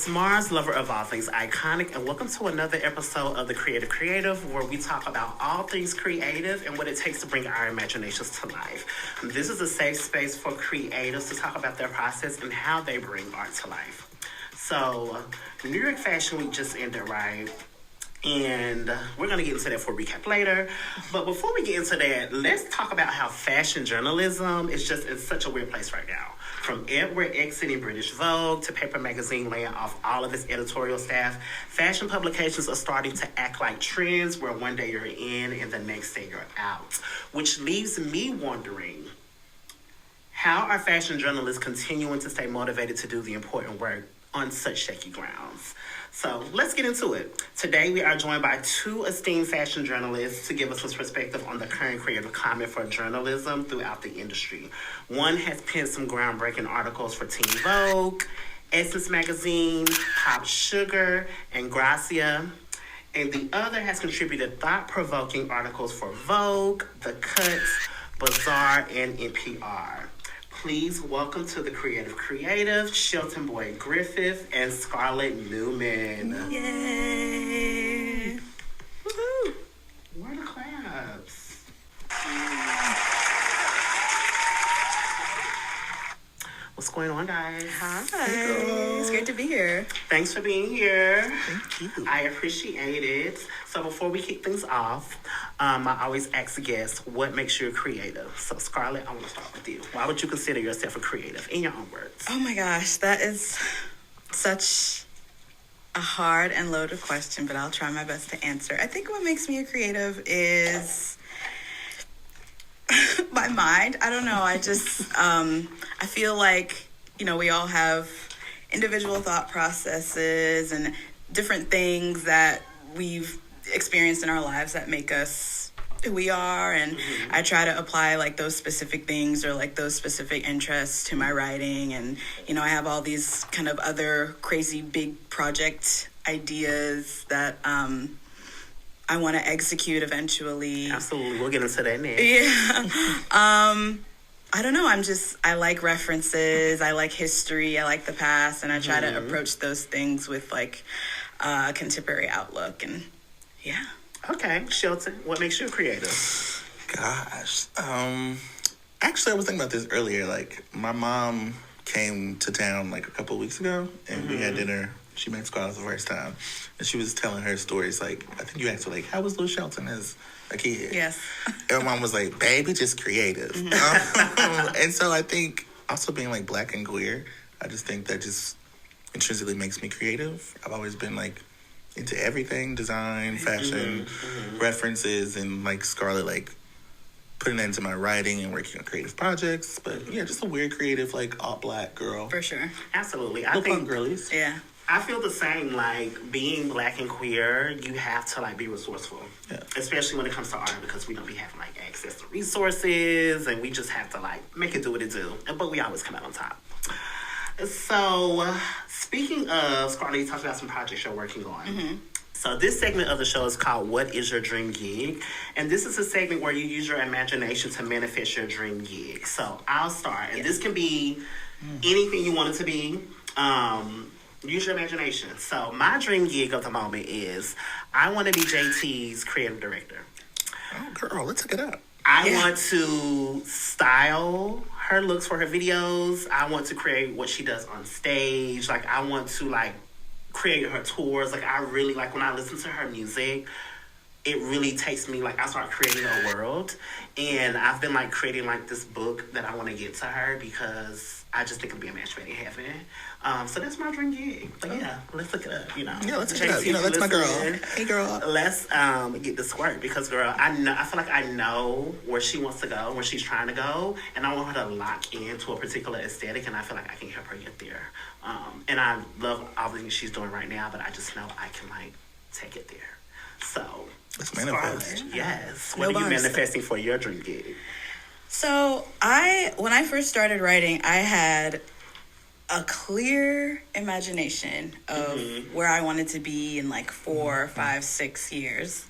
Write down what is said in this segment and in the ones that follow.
Mars, lover of all things iconic, and welcome to another episode of the Crèative, where we talk about all things creative and what it takes to bring our imaginations to life. This is a safe space for creatives to talk about their process and how they bring art to life. So, New York Fashion Week just ended, right? And we're going to get into that for a recap later. But before we get into that, let's talk about how fashion journalism is just in such a weird place right now. From Edward exiting British Vogue to Paper Magazine laying off all of its editorial staff, fashion publications are starting to act like trends where one day you're in and the next day you're out. Which leaves me wondering, how are fashion journalists continuing to stay motivated to do the important work on such shaky grounds? So let's get into it. Today we are joined by two esteemed fashion journalists to give us his perspective on the current creative climate for journalism throughout the industry. One has penned some groundbreaking articles for Teen Vogue, Essence Magazine, Pop Sugar, and Grazia. And the other has contributed thought-provoking articles for Vogue, The Cuts, Bazaar, and NPR. Please welcome to the Creative, Shelton Boyd-Griffith and Scarlett Newman. Yay! Woohoo! Where are the claps? What's going on, guys? Hi. It's great to be here. Thanks for being here. Thank you. I appreciate it. So before we kick things off, I always ask the guests, what makes you a creative? So Scarlett, I want to start with you. Why would you consider yourself a creative, in your own words? Oh my gosh, that is such a hard and loaded question, but I'll try my best to answer. I think what makes me a creative is my mind. I don't know. I just, I feel like, we all have individual thought processes and different things that we've experienced in our lives that make us who we are. And I try to apply like those specific things or like those specific interests to my writing. And, I have all these kind of other crazy big project ideas that, I want to execute eventually. Absolutely. We'll get into that next. Yeah. I don't know. I like references. I like history. I like the past. And I try to approach those things with like a contemporary outlook. And yeah. Okay. Shelton, what makes you a creative? Gosh. Actually, I was thinking about this earlier. Like, my mom came to town like a couple of weeks ago and we had dinner. She met Scarlett the first time, and she was telling her stories. Like, I think you asked her, like, how was little Shelton as a kid? Yes. And my mom was like, baby, just creative. And so I think also being, like, Black and queer, I just think that just intrinsically makes me creative. I've always been, like, into everything, design, fashion, references, and, like, Scarlett, like, putting that into my writing and working on creative projects. But, yeah, just a weird creative, like, all Black girl. For sure. Absolutely. I think girlies. Yeah. I feel the same. Like, being Black and queer, you have to like be resourceful, especially when it comes to art, because we don't be having like access to resources, and we just have to like make it do what it do. But we always come out on top. So, speaking of, Scarlett, you talked about some projects you're working on. So this segment of the show is called What is Your Dream Gig? And this is a segment where you use your imagination to manifest your dream gig. So I'll start, and this can be anything you want it to be. Use your imagination. So my dream gig of the moment is I want to be JT's creative director. Oh, girl, let's look it up. I want to style her looks for her videos. I want to create what she does on stage. Like, I want to, like, create her tours. Like, I really, like, when I listen to her music, it really takes me, like, I start creating a world. And I've been, like, creating, like, this book that I want to get to her because I just think it'll be a match made in heaven. So that's my dream gig. But yeah, let's look it up, Yeah, let's look it up. That's my girl. Hey, girl. Let's get this work because, girl, I feel like I know where she wants to go, where she's trying to go, and I want her to lock into a particular aesthetic, and I feel like I can help her get there. And I love all the things she's doing right now, but I just know I can, like, take it there. So, let's manifest. Scarlett, yes. What are you manifesting for your dream gig? So when I first started writing, I had a clear imagination of where I wanted to be in like 4, 5, 6 years.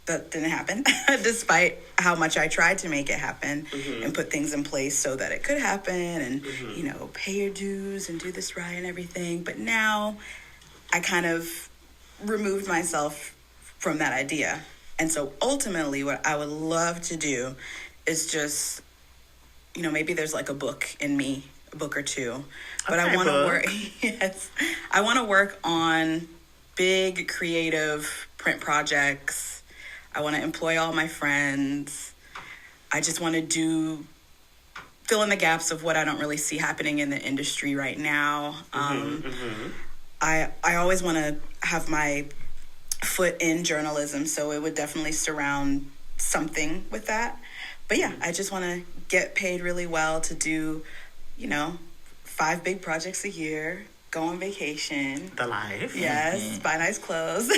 that didn't happen, despite how much I tried to make it happen and put things in place so that it could happen and, you know, pay your dues and do this right and everything. But now I kind of removed myself from that idea. And so ultimately what I would love to do is just, you know, maybe there's like a book in me, a book or two, but I want to work, I want to work on big creative print projects. I want to employ all my friends. I just want to fill in the gaps of what I don't really see happening in the industry right now. I always want to have my foot in journalism, so it would definitely surround something with that. But yeah, I just want to get paid really well to do, you know, 5 big projects a year, go on vacation. The life. Yes, buy nice clothes.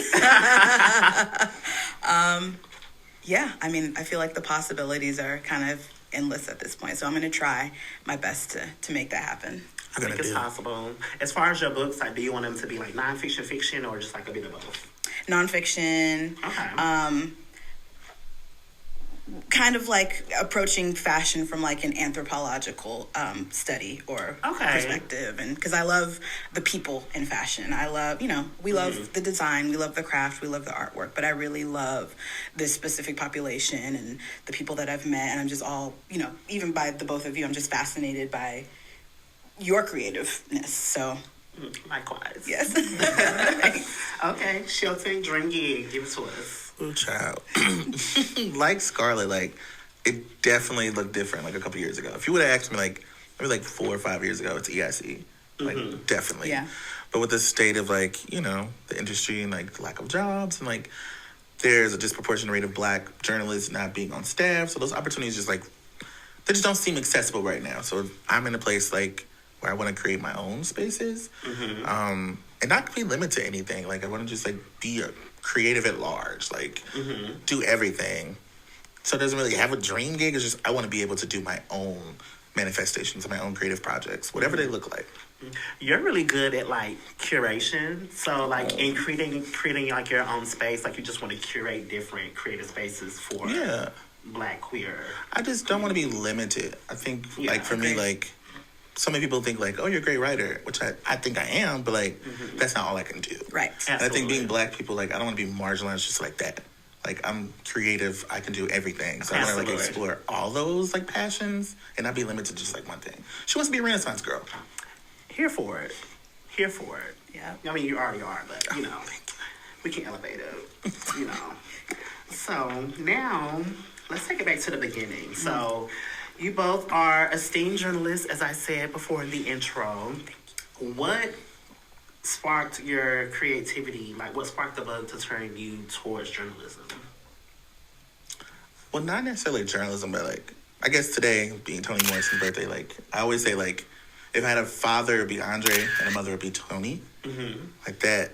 Yeah, I mean, I feel like the possibilities are kind of endless at this point. So I'm going to try my best to make that happen. I think it's possible. As far as your books, like, do you want them to be like nonfiction, fiction, or just like a bit of both? Nonfiction. Okay. Kind of like approaching fashion from like an anthropological study or perspective, and because I love the people in fashion. I love, you know, we love the design, we love the craft, we love the artwork, but I really love this specific population and the people that I've met, and I'm just all, you know, even by the both of you, I'm just fascinated by your creativeness. So likewise. yes. Okay, Shelton, Dringy, give it to us. Ooh, child. Like Scarlett, like, it definitely looked different like a couple years ago. If you would have asked me like maybe like 4 or 5 years ago, it's EIC. Like, definitely. Yeah. But with the state of like, you know, the industry and like lack of jobs and like there's a disproportionate rate of Black journalists not being on staff. So those opportunities just like, they just don't seem accessible right now. So I'm in a place like where I want to create my own spaces and not be limited to anything. Like, I want to just like be a creative at large, like do everything. So it doesn't really have a dream gig. It's just I want to be able to do my own manifestations, my own creative projects, whatever they look like. You're really good at like curation. So like in creating like your own space, like you just want to curate different creative spaces for Black queer. I just don't want to be limited. I think like for me, like so many people think like, oh, you're a great writer, which I think I am, but like that's not all I can do. Right. And I think being Black people, like I don't want to be marginalized just like that. Like I'm creative, I can do everything. So I want to like explore all those like passions and not be limited to just like one thing. She wants to be a Renaissance girl. Here for it. Yeah. I mean, you already are, but you know, we can elevate it. You know. So now let's take it back to the beginning. So you both are esteemed journalists, as I said before in the intro. What sparked your creativity? Like, what sparked the bug to turn you towards journalism? Well, not necessarily journalism, but like, I guess today, being Toni Morrison's birthday, like, I always say, like, if I had a father, it would be Andre, and a mother, it would be Toni. Like that.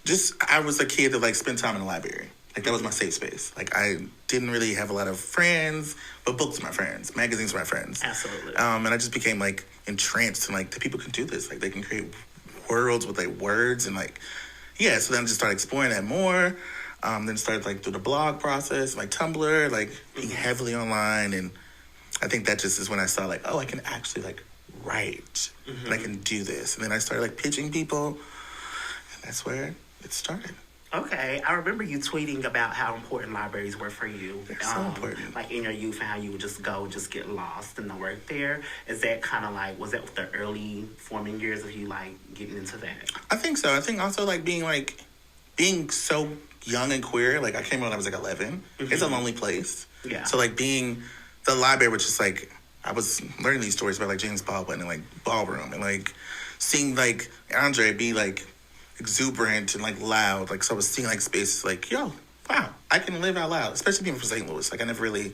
Just, I was a kid that, like, spent time in the library. Like, that was my safe space. Like, I didn't really have a lot of friends, but books were my friends. Magazines were my friends. Absolutely. And I just became, like, entranced and, like, that people can do this. Like, they can create worlds with, like, words and, like, yeah. So then I just started exploring that more. Then started, like, through the blog process, like, Tumblr, like, being heavily online. And I think that just is when I saw, like, oh, I can actually, like, write. And I can do this. And then I started, like, pitching people. And that's where it started. Okay, I remember you tweeting about how important libraries were for you. They're so important. Like in your youth, and how you would just get lost in the work there. Is that kind of like, was that the early forming years of you like getting into that? I think so. I think also like being so young and queer. Like I came when I was like 11. It's a lonely place. Yeah. So like being the library, which is like I was learning these stories about like James Baldwin and like ballroom and like seeing like Andre be like exuberant and like loud, like so I was seeing like spaces like, yo, wow, I can live out loud, especially being from St. Louis. Like I never really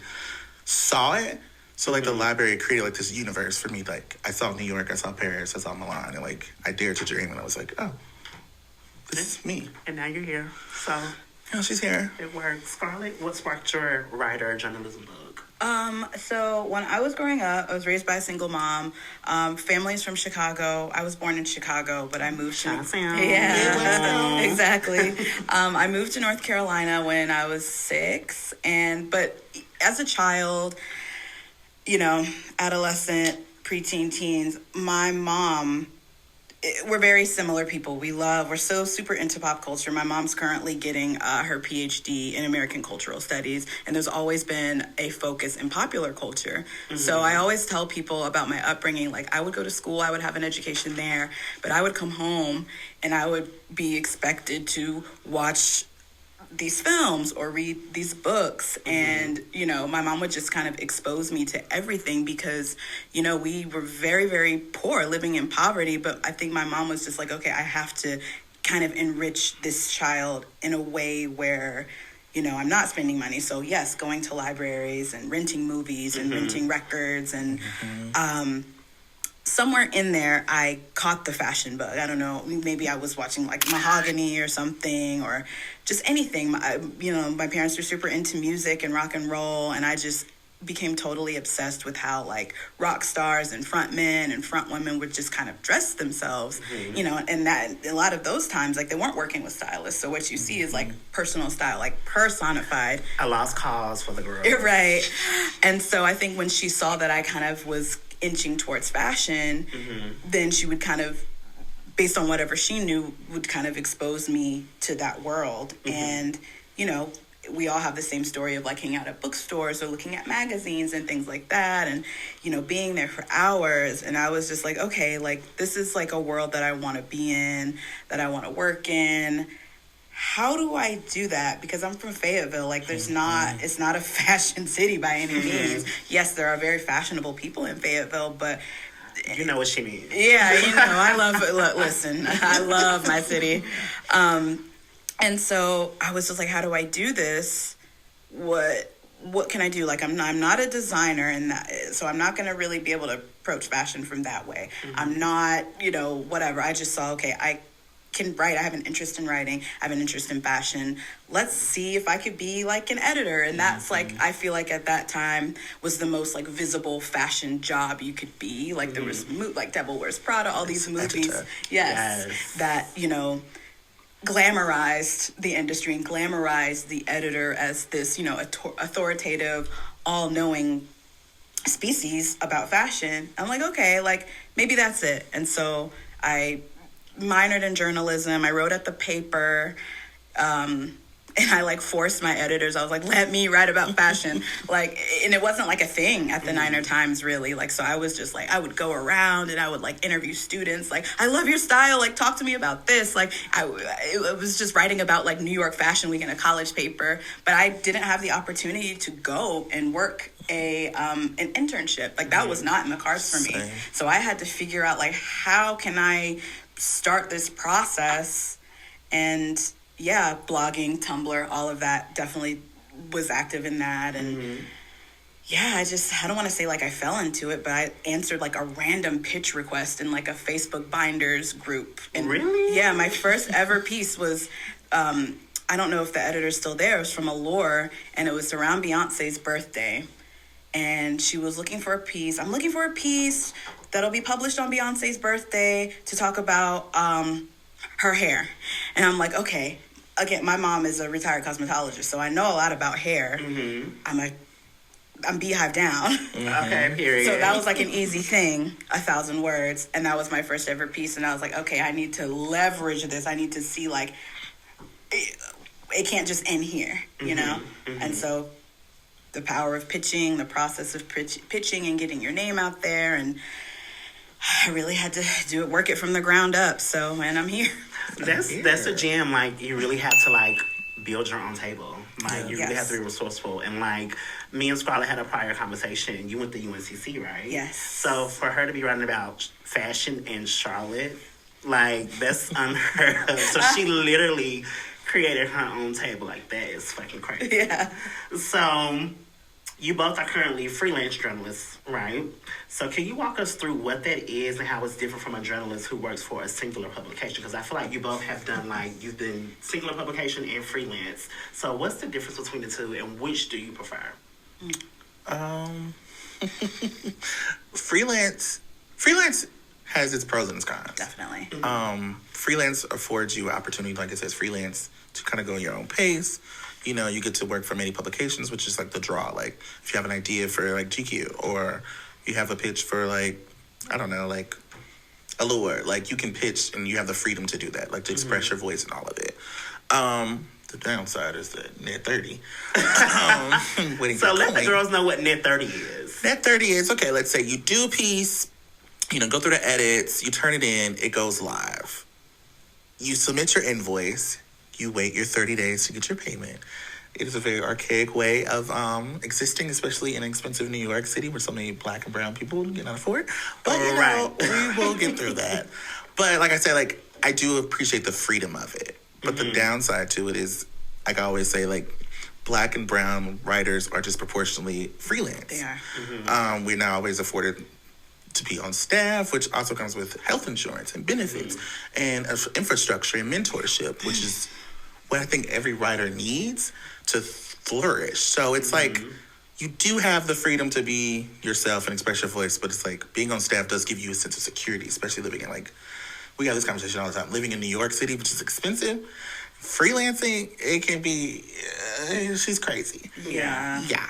saw it. So like the library created like this universe for me. Like I saw New York, I saw Paris, I saw Milan, and like I dared to dream, and I was like, oh, this is me. And now you're here. So yeah, she's here. it works. Scarlett, what sparked your writer journalism bug? So when I was growing up, I was raised by a single mom. Family's from Chicago. I was born in Chicago, but I moved to Yeah, exactly. I moved to North Carolina when I was 6, but as a child, adolescent, preteen, teens, my mom. We're very similar people. We're so super into pop culture. My mom's currently getting her PhD in American Cultural Studies, and there's always been a focus in popular culture. Mm-hmm. So I always tell people about my upbringing. Like, I would go to school, I would have an education there, but I would come home and I would be expected to watch these films or read these books. And my mom would just kind of expose me to everything because we were very, very poor, living in poverty. But I think my mom was just like, okay, I have to kind of enrich this child in a way where I'm not spending money. So yes, going to libraries and renting movies and renting records and somewhere in there, I caught the fashion bug. I don't know. Maybe I was watching like Mahogany or something, or just anything. My parents were super into music and rock and roll, and I just became totally obsessed with how like rock stars and front men and front women would just kind of dress themselves, and that a lot of those times, like, they weren't working with stylists. So what you see is like personal style, like personified. A lost cause for the girl. Right. And so I think when she saw that I kind of was inching towards fashion, then she would kind of, based on whatever she knew, would kind of expose me to that world. And we all have the same story of like hanging out at bookstores or looking at magazines and things like that, and being there for hours. And I was just like, okay, like, this is like a world that I want to be in, that I want to work in. How do I do that? Because I'm from Fayetteville. Like, it's not a fashion city by any means. Yes, there are very fashionable people in Fayetteville, but you know what she means. Yeah, listen, I love my city. And so I was just like, how do I do this? What can I do? Like, I'm not a designer, and so I'm not going to really be able to approach fashion from that way. I'm not, whatever. I just saw, okay, I can write. I have an interest in writing. I have an interest in fashion. Let's see if I could be like an editor. And that's like, I feel like at that time was the most like visible fashion job you could be. Like, there was like Devil Wears Prada, all these movies. Yes. That, glamorized the industry and glamorized the editor as this, authoritative, all-knowing species about fashion. I'm like, okay, like, maybe that's it. And so I minored in journalism. I wrote at the paper, and I like forced my editors. I was like, let me write about fashion. Like, and it wasn't like a thing at the Niner Times, really. Like, so I was just like, I would go around and I would like interview students. Like, I love your style. Like, talk to me about this. Like, it was just writing about like New York Fashion Week in a college paper. But I didn't have the opportunity to go and work an internship. Like, that was not in the cards for me. So I had to figure out like, how can I start this process? And yeah, blogging, Tumblr, all of that, definitely was active in that. And yeah, I don't want to say like I fell into it, but I answered like a random pitch request in like a Facebook binders group. And really? Yeah, my first ever piece was, I don't know if the editor's still there, it was from Allure, and it was around Beyonce's birthday. And she was looking for a piece. I'm looking for a piece that'll be published on Beyonce's birthday to talk about her hair. And I'm like, okay. Again, my mom is a retired cosmetologist, so I know a lot about hair. I'm beehive down. Okay, period. So that was like an easy thing, 1,000 words. And that was my first ever piece. And I was like, okay, I need to leverage this. I need to see like, it can't just end here, And so the power of pitching, the process of pitching and getting your name out there. And I really had to work it from the ground up. So, and I'm here. That's a gem. Like, you really have to like build your own table. Like, you really have to be resourceful. And like, me and Scarlett had a prior conversation. You went to UNCC, right? Yes. So for her to be writing about fashion in Charlotte, like, that's unheard of. So she literally created her own table. Like, that is fucking crazy. Yeah. So you both are currently freelance journalists, right? So can you walk us through what that is and how it's different from a journalist who works for a singular publication? Because I feel like you both have done, like, you've been singular publication and freelance. So what's the difference between the two, and which do you prefer? Freelance has its pros and its cons. Definitely. Freelance affords you opportunity, like it says, freelance, to kind of go your own pace. You know, you get to work for many publications, which is like the draw. Like, if you have an idea for like GQ, or you have a pitch for like, I don't know, like Allure, like you can pitch and you have the freedom to do that, like to express your voice and all of it. The downside is that net 30. So let the girls know what net 30 is. Net 30 is, okay, let's say you do a piece, you know, go through the edits, you turn it in, it goes live. You submit your invoice, you wait your 30 days to get your payment. It is a very archaic way of existing, especially in expensive New York City where so many black and brown people cannot afford. But, you know, we will get through that. But like I said, like, I do appreciate the freedom of it. But the downside to it is, like I always say, like, black and brown writers are disproportionately freelance. They are. We're not always afforded to be on staff, which also comes with health insurance and benefits and infrastructure and mentorship, which is what I think every writer needs to flourish. So it's like, you do have the freedom to be yourself and express your voice, but it's like being on staff does give you a sense of security, especially living in, like, we have this conversation all the time, living in New York City, which is expensive. Freelancing, it can be, she's crazy. Yeah. Yeah.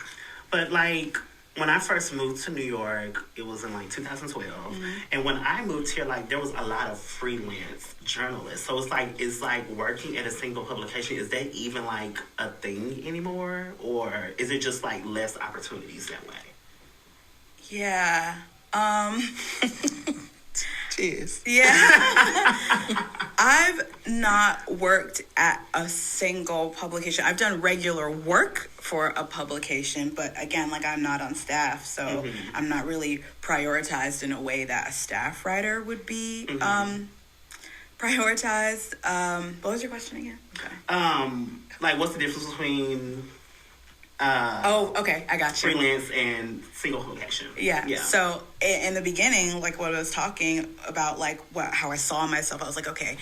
But like, when I first moved to New York, it was in like 2012. And when I moved here, like, there was a lot of freelance journalists. So it's like working at a single publication. Is that even like a thing anymore? Or is it just like less opportunities that way? Yeah. Cheers. Yeah. I've not worked at a single publication. I've done regular work for a publication, but again, like, I'm not on staff, so I'm not really prioritized in a way that a staff writer would be prioritized. What was your question again? Okay. Like, what's the difference between okay, I got you. freelance and single publication? Yeah. So in the beginning, like what I was talking about, like how I saw myself, I was like, okay,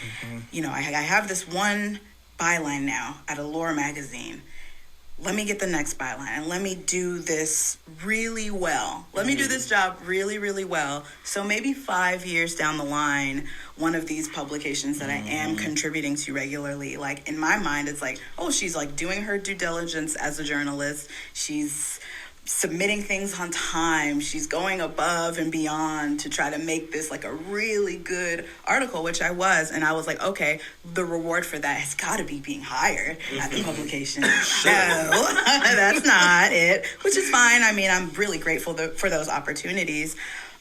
you know, I have this one byline now at Allure magazine. Let me get the next byline and let me do this really well. Let me do this job really, really well. So maybe 5 years down the line, one of these publications that I am contributing to regularly, like, in my mind, it's like, oh, she's like doing her due diligence as a journalist. She's submitting things on time. She's going above and beyond to try to make this like a really good article, which I was. And I was like, okay, the reward for that has got to be being hired at the publication. No, that's not it, which is fine. I mean, I'm really grateful for those opportunities.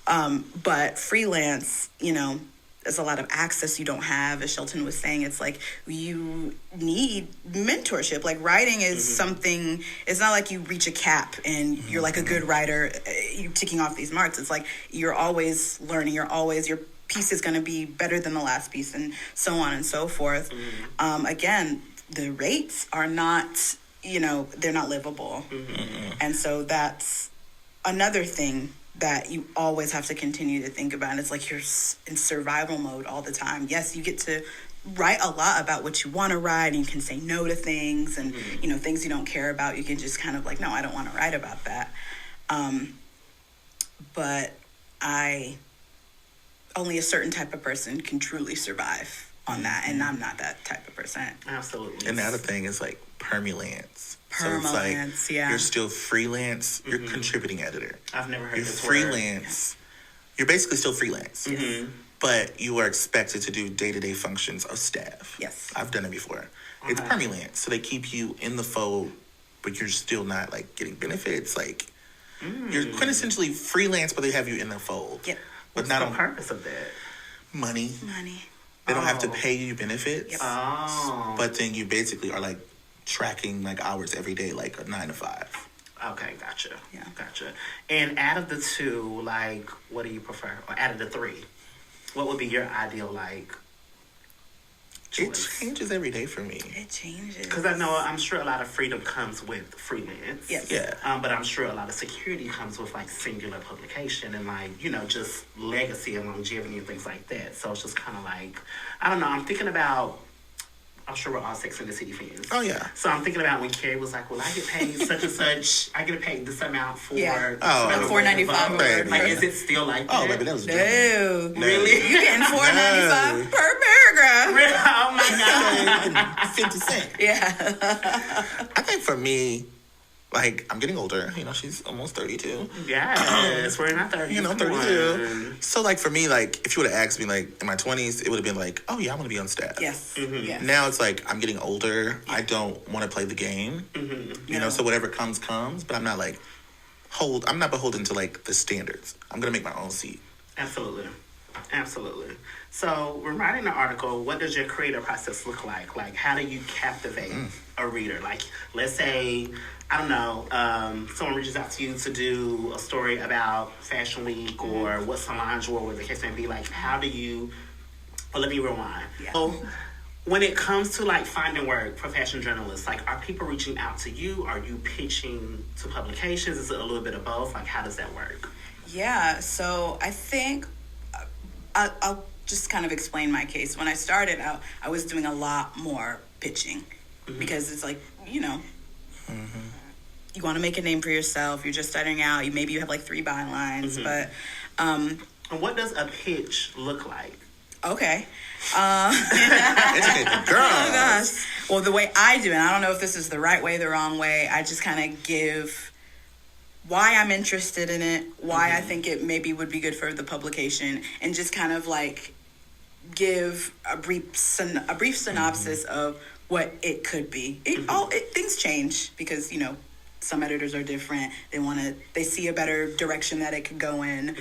But freelance, you know, there's a lot of access you don't have. As Shelton was saying, it's like you need mentorship. Like, writing is something, it's not like you reach a cap and you're like a good writer, you're ticking off these marks. It's like you're always learning, your piece is going to be better than the last piece, and so on and so forth. Again, the rates are not, you know, they're not livable. And so that's another thing that you always have to continue to think about. And it's like you're in survival mode all the time. Yes, you get to write a lot about what you want to write, and you can say no to things, and you know, things you don't care about, you can just kind of like, no, I don't want to write about that. But only a certain type of person can truly survive on that, and I'm not that type of person. Absolutely. And the other thing is like permalance. So it's like, yeah. You're still freelance. You're contributing editor. I've never heard you're this freelance. Word. You're basically still freelance. But you are expected to do day-to-day functions of staff. Yes. I've done it before. It's permalance. So they keep you in the fold, but you're still not like getting benefits. Like, you're quintessentially freelance, but they have you in the fold. Yep. But What's not the purpose of that? Money. Money. They don't have to pay you benefits. Yep. Oh. But then you basically are like tracking like hours every day, like a 9 to 5. Okay, gotcha. Yeah. Gotcha. And out of the two, like, what do you prefer? Or out of the three, what would be your ideal, like, choice? It changes every day for me. It changes. Because I'm sure a lot of freedom comes with freelance. Yes. Yeah. But I'm sure a lot of security comes with, like, singular publication and, like, you know, just legacy and longevity and things like that. So it's just kind of like, I don't know, I'm thinking about I'm sure we're all Sex and the City fans. Oh, yeah. So I'm thinking about when Carrie was like, well, I get paid such and such. I get paid this amount for... $4.95. Like, is it still like that? Oh, baby, that was... No. Really? You're getting $4.95 per paragraph. Really? Oh, my God. 50 cents. Yeah. I think for me, like, I'm getting older. You know, she's almost 32. Yes, we're in our 30s. You know, 32. So, like, for me, like, if you would have asked me, like, in my 20s, it would have been like, oh, yeah, I want to be on staff. Yes. Yes. Now it's like, I'm getting older. I don't want to play the game. You know, so whatever comes. But I'm not, like, I'm not beholden to, like, the standards. I'm going to make my own seat. Absolutely. So, when writing an article, what does your creative process look like? Like, how do you captivate a reader? Like, let's say, I don't know, someone reaches out to you to do a story about Fashion Week or what Solange wore, whatever the case may be. Like, how do you... Well, let me rewind. Yeah. So, when it comes to, like, finding work for fashion journalists, like, are people reaching out to you? Are you pitching to publications? Is it a little bit of both? Like, how does that work? Yeah, so I think... I'll just kind of explain my case. When I started out, I was doing a lot more pitching because it's like, you know, you want to make a name for yourself. You're just starting out. Maybe you have like 3 bylines, but... And what does a pitch look like? Okay. Educate the girl. Oh, gosh. Well, the way I do it, I don't know if this is the right way, the wrong way. I just kind of give... why I'm interested in it, why I think it maybe would be good for the publication, and just kind of like give a brief synopsis of what it could be. Things change because, you know, some editors are different. They see a better direction that it could go in.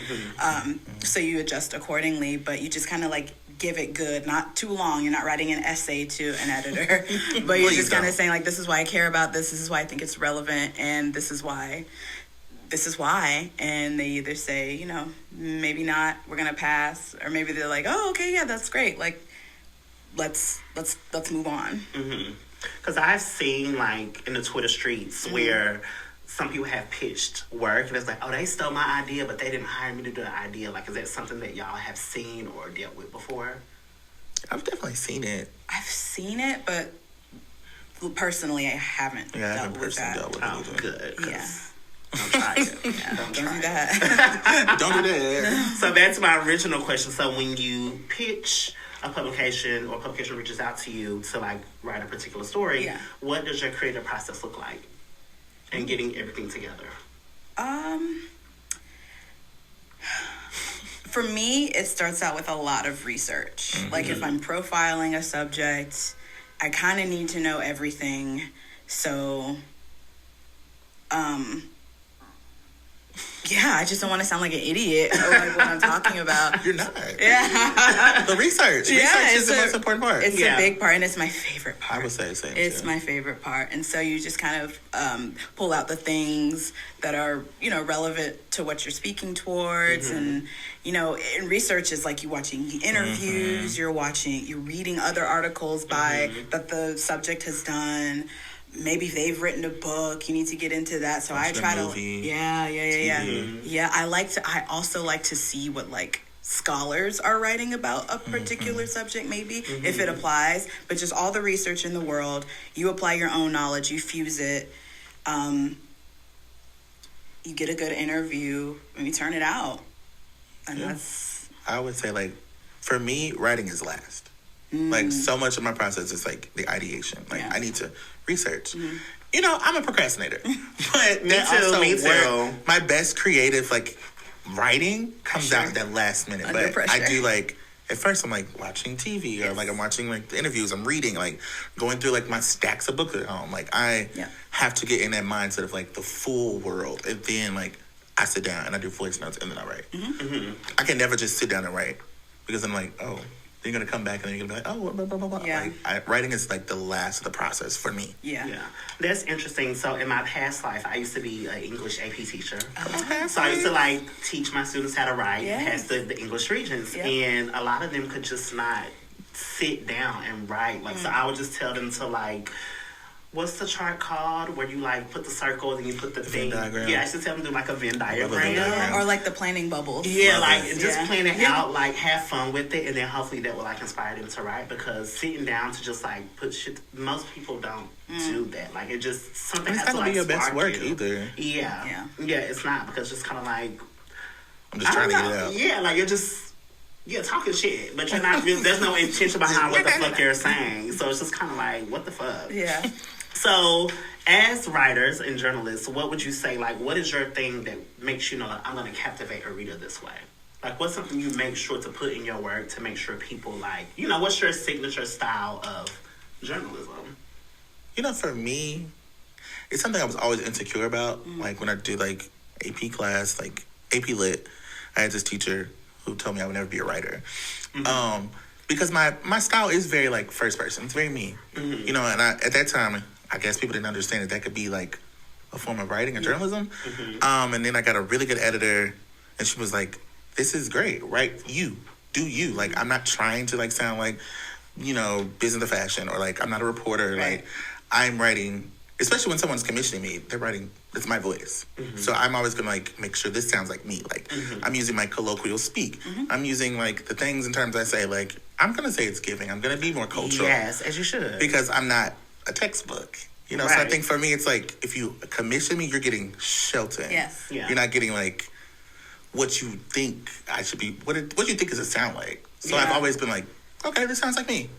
So you adjust accordingly, but you just kind of like give it good, not too long. You're not writing an essay to an editor, but you're just kind of saying like, this is why I care about this is why I think it's relevant, and this is why. And they either say, you know, maybe not, we're gonna pass, or maybe they're like, oh, okay, yeah, that's great, like let's move on. Because I've seen, like, in the Twitter streets where some people have pitched work and it's like, oh, they stole my idea, but they didn't hire me to do the idea. Like, is that something that y'all have seen or dealt with before? I've definitely seen it. I've seen it, but personally I haven't dealt with that. Oh, good. Yeah. Don't try it. Don't do that. Don't do that. So that's my original question. So when you pitch a publication or publication reaches out to you to, like, write a particular story, what does your creative process look like in getting everything together? For me, it starts out with a lot of research. Like, if I'm profiling a subject, I kind of need to know everything. So, yeah, I just don't want to sound like an idiot or like what I'm talking about. You're not. Yeah. The research. Research is the most important part. It's a big part, and it's my favorite part. I would say the same. It's my favorite part. And so you just kind of pull out the things that are, you know, relevant to what you're speaking towards. And, you know, in research is like you watching the interviews, you're reading other articles that the subject has done. Maybe they've written a book, you need to get into that. So I try to, yeah. I also like to see what, like, scholars are writing about a particular subject, maybe, if it applies. But just all the research in the world, you apply your own knowledge, you fuse it, you get a good interview, and you turn it out. And that's... I would say, like, for me, writing is last. Like, so much of my process is, like, the ideation. Like, I need to research. You know, I'm a procrastinator. But me too. My best creative, like, writing comes out that last minute. Under but pressure. I do, like, at first I'm, like, watching TV or, like, I'm watching, like, the interviews. I'm reading, like, going through, like, my stacks of books at home. Like, I have to get in that mindset of, like, the full world. And then, like, I sit down and I do voice notes and then I write. I can never just sit down and write because I'm like, oh... You're going to come back and you're going to be like, oh, blah, blah, blah, blah. Yeah. Like, writing is like the last of the process for me. Yeah. That's interesting. So in my past life, I used to be an English AP teacher. So I used to, like, teach my students how to write past the English regions. And a lot of them could just not sit down and write. Like, so I would just tell them to, like, what's the chart called where you like put the circles and you put the thing? Diagram. Yeah, I should tell them to do like a Venn diagram. Or like the planning bubbles. Yeah, like just plan it out, like have fun with it, and then hopefully that will like inspire them to write. Because sitting down to just like put shit, most people don't do that. Like it just something has to like be your best work you. either. Yeah, it's not, because it's kind of like I'm just trying to get it out. Yeah, like you're just talking shit, but you're not. There's no intention behind what the fuck you're saying. So it's just kind of like, what the fuck? Yeah. So, as writers and journalists, what would you say, like, what is your thing that makes you know, like, I'm going to captivate a reader this way? Like, what's something you make sure to put in your work to make sure people, like, you know, what's your signature style of journalism? You know, for me, it's something I was always insecure about. Like, when I do, like, AP class, like, AP Lit, I had this teacher who told me I would never be a writer. Because my style is very, like, first person. It's very me. You know, and at that time, I guess people didn't understand that could be, like, a form of writing or journalism. And then I got a really good editor, and she was like, this is great. Write you. Do you. Like, I'm not trying to, like, sound like, you know, business of fashion, or, like, I'm not a reporter. Right. Like, I'm writing, especially when someone's commissioning me, they're writing, it's my voice. So I'm always going to, like, make sure this sounds like me. Like, I'm using my colloquial speak. I'm using, like, the things and terms I say, like, I'm going to say it's giving. I'm going to be more cultural. Yes, as you should. Because I'm not a textbook. You know, so I think for me, it's like, if you commission me, you're getting Shelton. Yes. Yeah. You're not getting, like, what you think I should be, what you think does it sound like. So I've always been like, okay, this sounds like me.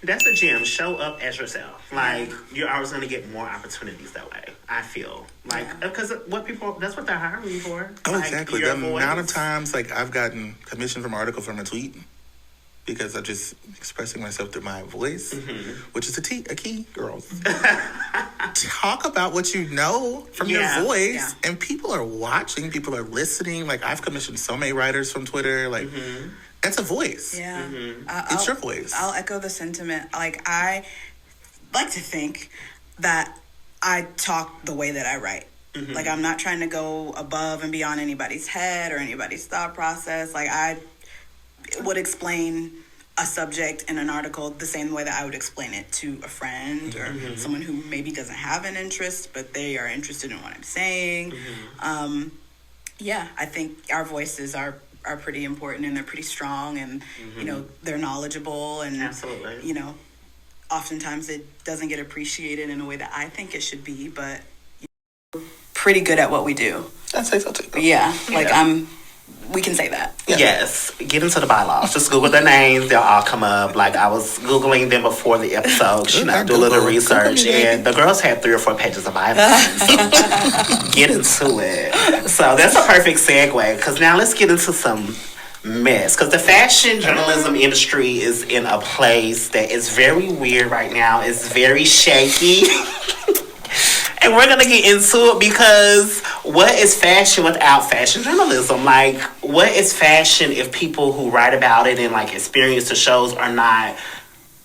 That's a gem. Show up as yourself. Like, you're always going to get more opportunities that way, I feel. Like, because that's what they're hiring you for. Oh, like, exactly. The amount of times, like, I've gotten commissioned from an article from a tweet because I'm just expressing myself through my voice, which is a key, girls. Talk about what you know from your voice, and people are watching, people are listening. Like, I've commissioned so many writers from Twitter, like, that's a voice. Yeah. It's your voice. I'll echo the sentiment. Like, I like to think that I talk the way that I write. Like, I'm not trying to go above and beyond anybody's head or anybody's thought process. Like, I would explain a subject in an article the same way that I would explain it to a friend or someone who maybe doesn't have an interest, but they are interested in what I'm saying. I think our voices are pretty important, and they're pretty strong, and you know, they're knowledgeable, and absolutely, you know, oftentimes it doesn't get appreciated in a way that I think it should be, but we're pretty good at what we do. I'd say so too. Yeah, like we can say that. Yeah. Yes, get into the bylaws. Just Google their names; they'll all come up. Like, I was Googling them before the episode. You know, do a little research, and the girls had 3 or 4 pages of bylaws. So get into it. So that's a perfect segue, because now let's get into some mess. Because the fashion journalism industry is in a place that is very weird right now. It's very shaky. And we're going to get into it, because what is fashion without fashion journalism? Like, what is fashion if people who write about it and, like, experience the shows are not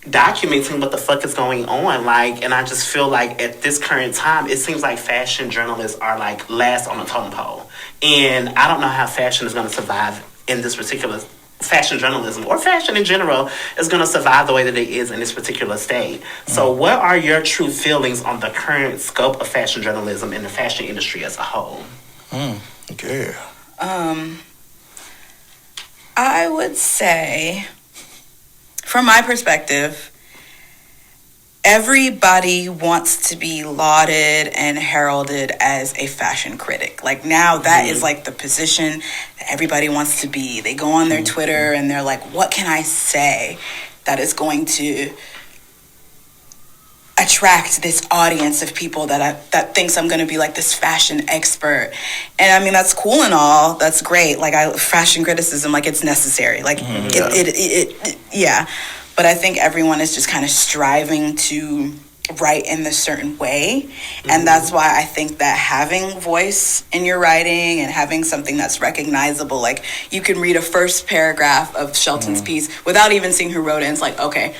documenting what the fuck is going on? Like, and I just feel like at this current time, it seems like fashion journalists are, like, last on the totem pole. And I don't know how fashion is going to survive in this particular fashion journalism, or fashion in general, is going to survive the way that it is in this particular state. So what are your true feelings on the current scope of fashion journalism in the fashion industry as a whole? Okay. I would say, from my perspective, everybody wants to be lauded and heralded as a fashion critic. Like, now that is like the position that everybody wants to be. They go on their Twitter and they're like, what can I say that is going to attract this audience of people that thinks I'm going to be like this fashion expert? And I mean, that's cool and all. That's great. Like, fashion criticism, like, it's necessary. Like, yeah. But I think everyone is just kind of striving to write in a certain way. And that's why I think that having voice in your writing and having something that's recognizable, like, you can read a first paragraph of Shelton's piece without even seeing who wrote it, and it's like, okay,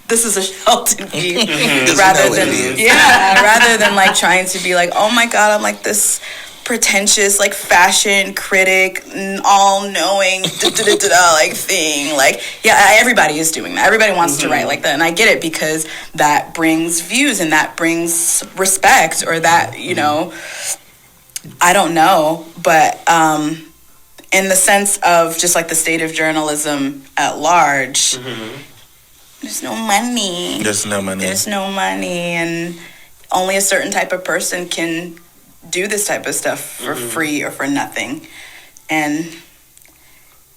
this is a Shelton piece. rather than like trying to be like, oh my God, I'm like this pretentious, like, fashion critic, all-knowing, like, thing. Like, yeah, everybody is doing that. Everybody wants to write like that, and I get it, because that brings views and that brings respect, or that, you know, I don't know, but in the sense of just, like, the state of journalism at large, there's no money. There's no money. There's no money, and only a certain type of person can do this type of stuff for free or for nothing. And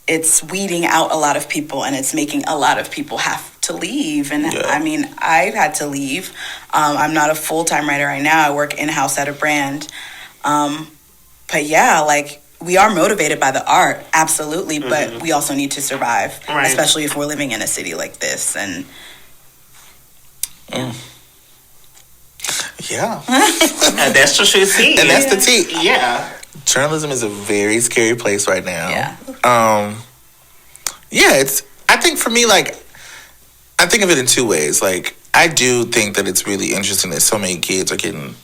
it's weeding out a lot of people, and it's making a lot of people have to leave. And I mean, I've had to leave. I'm not a full-time writer right now. I work in-house at a brand. But yeah, like, we are motivated by the art, absolutely, but we also need to survive, especially if we're living in a city like this. And yeah. And that's the true tea. And that's the tea. Yeah. Journalism is a very scary place right now. Yeah. I think for me, like, I think of it in two ways. Like, I do think that it's really interesting that so many kids are getting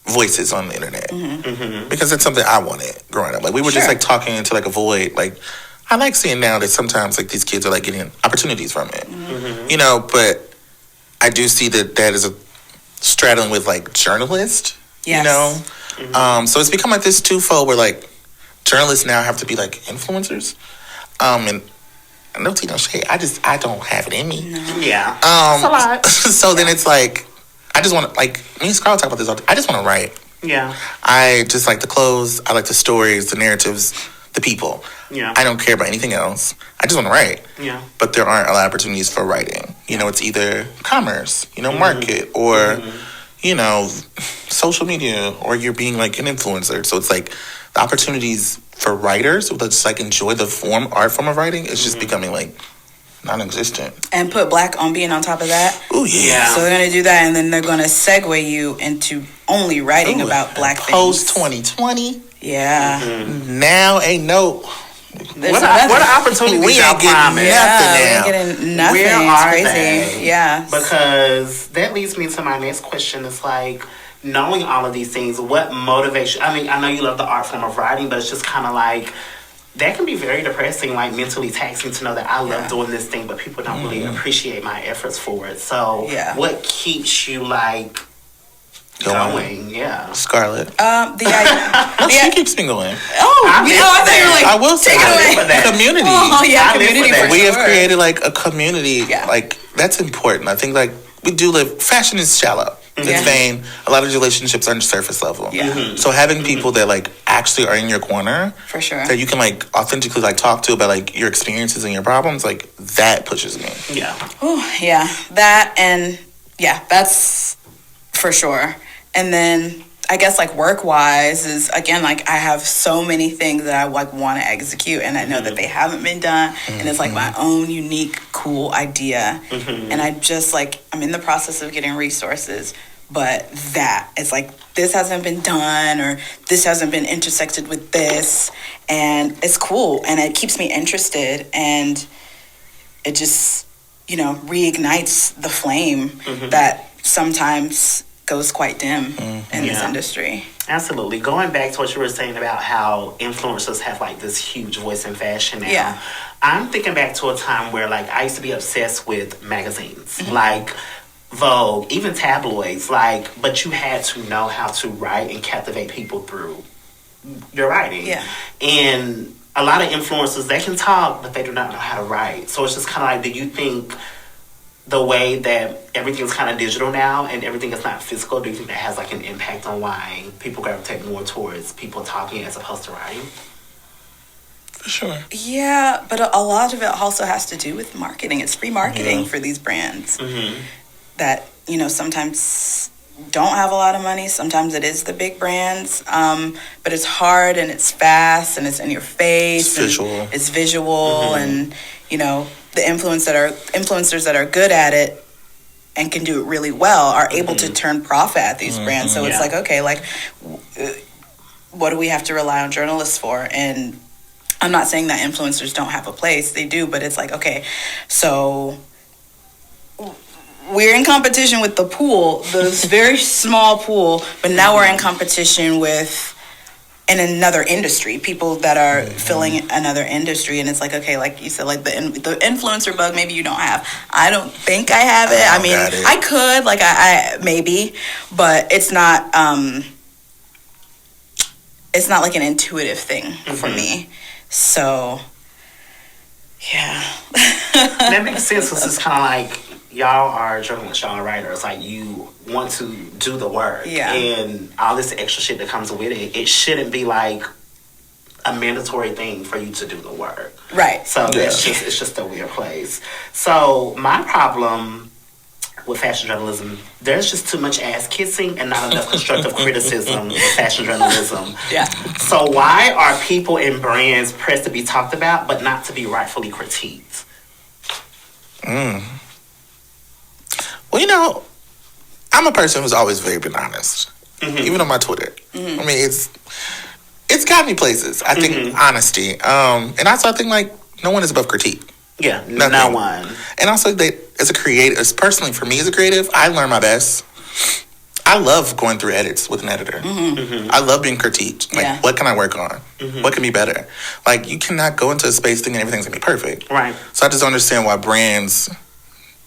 voices on the internet, because that's something I wanted growing up. Like, we were just, like, talking into, like, a void. Like, I like seeing now that sometimes, like, these kids are, like, getting opportunities from it, you know, but I do see that is a straddling with, like, journalist, you know? So it's become, like, this twofold where, like, journalists now have to be, like, influencers, and no tea, no shade, I don't have it in me. Yeah. It's a lot. So then it's, like, I just want to, like, me and Scarlett talk about this all the time. I just want to write. Yeah. I just like the clothes. I like the stories, the narratives, the people. Yeah. I don't care about anything else. I just want to write. Yeah. But there aren't a lot of opportunities for writing. You know, it's either commerce, you know, market, or, you know, social media, or you're being, like, an influencer. So it's, like, the opportunities for writers that just, like, enjoy the art form of writing is just becoming, like, non-existent. And put Black on being on top of that. Oh yeah. So they're gonna do that, and then they're gonna segue you into only writing about Black things. Post 2020. Yeah. Now ain't no. What opportunities we y'all ain't getting promise? nothing now. We ain't getting nothing. Where It's are crazy. they? Yeah. Because that leads me to my next question. It's like, knowing all of these things, what motivates you? I mean, I know you love the art form of writing, but it's just kind of like, that can be very depressing, like, mentally taxing to know that I love doing this thing, but people don't really appreciate my efforts for it. So what keeps you, like, going? Yeah. Scarlett. She keeps me going. I thought you were like, I will say take it away. Community. Oh, yeah, community for We sure. have created, like, a community. Like, that's important. I think, like, we do live, fashion is shallow. It's vain. A lot of relationships are surface level. So having people that, like, actually are in your corner, for sure, that you can, like, authentically, like, talk to about, like, your experiences and your problems, like, that pushes me. Yeah. Oh, yeah. That, and that's for sure. And then I guess, like, work-wise is, again, like, I have so many things that I, like, want to execute, and I know that they haven't been done, and it's, like, my own unique, cool idea. And I just, like, I'm in the process of getting resources, but that, it's, like, this hasn't been done, or this hasn't been intersected with this, and it's cool, and it keeps me interested, and it just, you know, reignites the flame that sometimes goes quite dim in this industry. Absolutely. Going back to what you were saying about how influencers have, like, this huge voice in fashion now. Yeah. I'm thinking back to a time where, like, I used to be obsessed with magazines, like Vogue, even tabloids, like, but you had to know how to write and captivate people through your writing. Yeah. And a lot of influencers, they can talk, but they do not know how to write. So it's just kind of like, do you think the way that everything's kind of digital now and everything is not physical, do you think that has, like, an impact on why people gravitate more towards people talking as opposed to writing? For sure. Yeah, but a lot of it also has to do with marketing. It's free marketing for these brands that, you know, sometimes don't have a lot of money. Sometimes it is the big brands. But it's hard, and it's fast, and it's in your face. It's visual. And, you know, the influencers that are good at it and can do it really well are able to turn profit at these brands. So it's like, okay, like, what do we have to rely on journalists for? And I'm not saying that influencers don't have a place. They do, but it's like, okay, so we're in competition with the pool, this very small pool, but now we're in competition with in another industry, people that are filling another industry. And it's like, okay, like you said, like the influencer bug, maybe you don't have. I don't think I have it. I mean, I could, like I maybe, but it's not like an intuitive thing for me. So, yeah. That makes sense, because it's kind of like, y'all are journalists, y'all are writers. Like, you want to do the work. Yeah. And all this extra shit that comes with it, it shouldn't be like a mandatory thing for you to do the work. Right. So it's just a weird place. So my problem with fashion journalism, there's just too much ass kissing and not enough constructive criticism with fashion journalism. Yeah. So why are people and brands pressed to be talked about but not to be rightfully critiqued? Well, you know, I'm a person who's always very been honest, even on my Twitter. I mean, it's got me places. I think honesty, and also I think like no one is above critique. Yeah, Nothing. No one. And also that as a creative, personally for me as a creative, I learn my best. I love going through edits with an editor. I love being critiqued. Like, what can I work on? What can be better? Like, you cannot go into a space thinking everything's gonna be perfect. Right. So I just don't understand why brands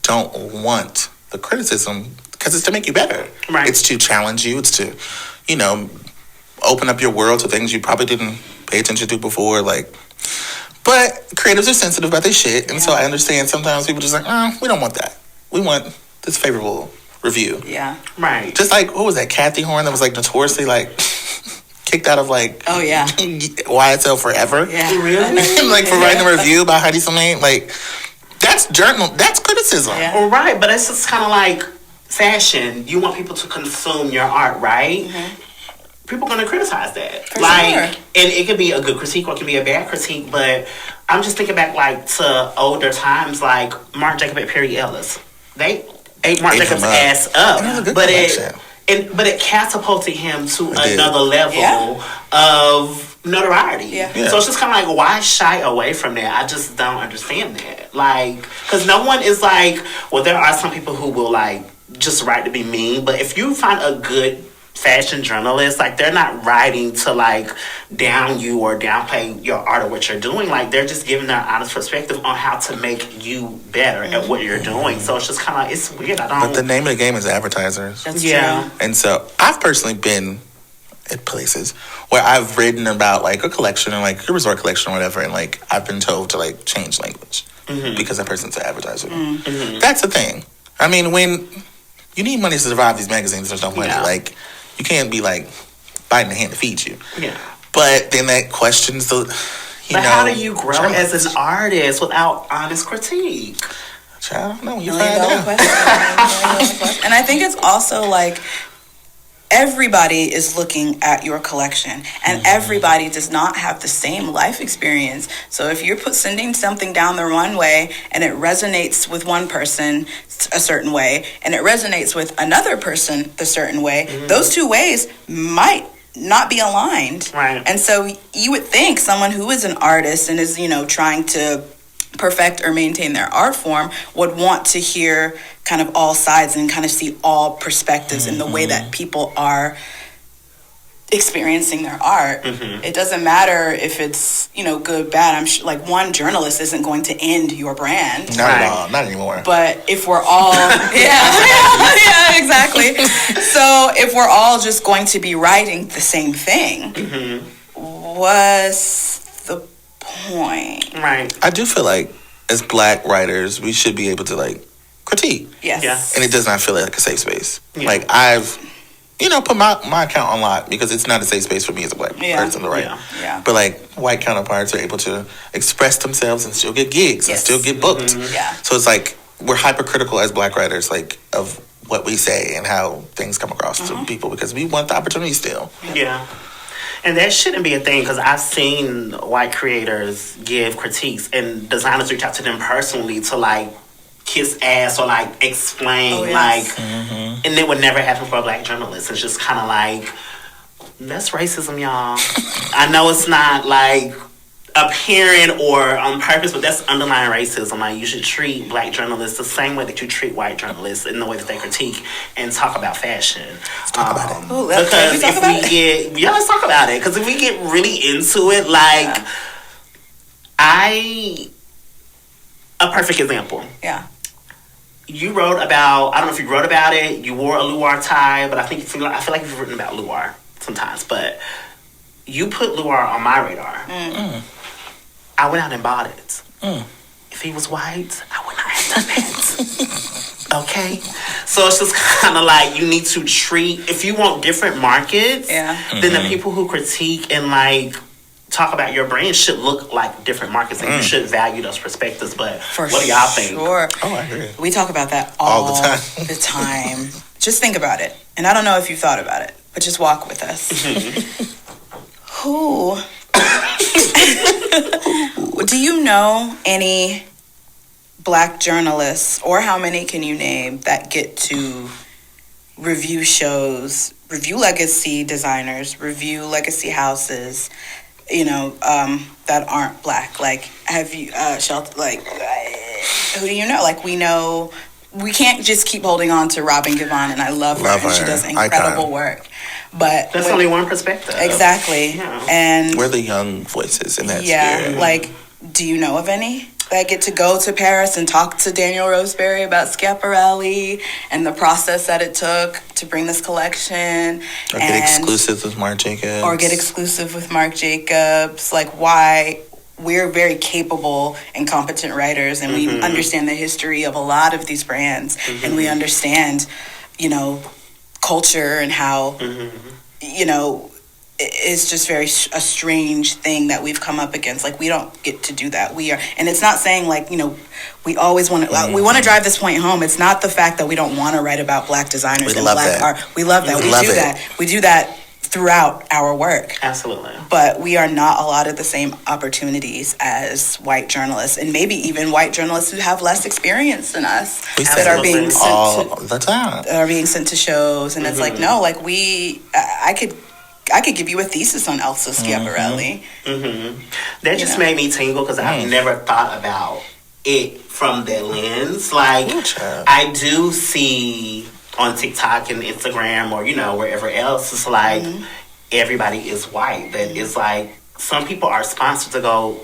don't want the criticism, because it's to make you better. Right. It's to challenge you. It's to, you know, open up your world to things you probably didn't pay attention to before. Like, but creatives are sensitive about their shit, and so I understand sometimes people just like, we don't want that. We want this favorable review. Yeah. Right. Just like, what was that, Kathy Horn that was like notoriously like kicked out of like YSL forever? Yeah. Really? Like for writing a review about Heidi Something. Like, that's criticism. Yeah. Well, right, but it's just kind of like fashion. You want people to consume your art, right? People are going to criticize that. For like, sure. And it could be a good critique or it could be a bad critique, but I'm just thinking back like to older times, like Marc Jacob and Perry Ellis. They ate Marc Jacob's ass up, but it catapulted him to another level of notoriety. Yeah. So it's just kind of like, why shy away from that? I just don't understand that. Like, because no one is like, well, there are some people who will like just write to be mean, but if you find a good fashion journalist, like, they're not writing to like down you or downplay your art or what you're doing. Like, they're just giving their honest perspective on how to make you better at what you're doing. So it's just kind of like, it's weird. But the name of the game is advertisers. That's true. And so I've personally been at places where I've written about like a collection or like a resort collection or whatever, and like I've been told to like change language because that person's an advertiser. That's the thing. I mean, when you need money to survive these magazines, there's no money. Like, you can't be like biting the hand to feed you. Yeah. But then that questions the, but how do you grow as an artist without honest critique? I don't know. You find out. And I think it's also like, everybody is looking at your collection, and everybody does not have the same life experience. So if you're sending something down the runway and it resonates with one person a certain way and it resonates with another person the certain way, those two ways might not be aligned. Right. And so you would think someone who is an artist and is, you know, trying to perfect or maintain their art form would want to hear kind of all sides and kind of see all perspectives in the way that people are experiencing their art. It doesn't matter if it's, you know, good, bad. I'm sure like one journalist isn't going to end your brand. Not at all. Not anymore. But if we're all yeah, exactly. So if we're all just going to be writing the same thing, what's the point? Right. I do feel like as Black writers, we should be able to like critique. Yes. Yeah. And it does not feel like a safe space. Like, I've, you know, put my account on lock because it's not a safe space for me as a Black person to write. Yeah. But like, white counterparts are able to express themselves and still get gigs and still get booked. Yeah. So it's like, we're hypercritical as Black writers, like, of what we say and how things come across to people because we want the opportunity still. Yeah. And that shouldn't be a thing, because I've seen white creators give critiques and designers reach out to them personally to like kiss ass or like explain like, and it would never happen for a Black journalist. It's just kind of like, that's racism, y'all. I know it's not like appearing or on purpose, but that's underlying racism. Like, you should treat black journalists the same way that you treat white journalists in the way that they critique and talk about fashion. Let's talk about it. Ooh, Because if we get, yeah, let's talk about it. Because if we get really into it, like, a perfect example. Yeah. You wrote about, I don't know if you wrote about it, you wore a Luar tie, but I feel like you've written about Luar sometimes, but you put Luar on my radar. I went out and bought it. If he was white, I would not have done that. Okay? So it's just kind of like, you need to treat, if you want different markets, then the people who critique and like talk about your brand should look like different markets, and you should value those perspectives. But what do y'all think? Sure. Oh, I agree. We talk about that all the time. the time. Just think about it. And I don't know if you've thought about it, but just walk with us. Who do you know any black journalists, or how many can you name, that get to review shows, review legacy designers, review legacy houses, you know, that aren't black? Like, have you, Shelton, like, who do you know? Like, we know, we can't just keep holding on to Robin Givon, and I love her, and she does incredible work. But that's only one perspective. Exactly. Yeah. And we're the young voices in that sphere. Like, do you know of any that get to go to Paris and talk to Daniel Roseberry about Schiaparelli and the process that it took to bring this collection? Or get exclusive with Marc Jacobs. Like, why? We're very capable and competent writers, and we understand the history of a lot of these brands, and we understand, you know, culture and how, you know, it's just very a strange thing that we've come up against. Like, we don't get to do that. We are, and it's not saying like, you know, we always want to. We want to drive this point home. It's not the fact that we don't want to write about black designers and black art. We love that. We do that throughout our work. Absolutely. But we are not allotted the same opportunities as white journalists, and maybe even white journalists who have less experience than us that are being sent all the time. Are being sent to shows, and it's like, no, like I could give you a thesis on Elsa Schiaparelli. That just made me tingle, because I've never thought about it from that lens. Like, I do see on TikTok and Instagram, or, you know, wherever else, it's like everybody is white. That it's like, some people are sponsored to go,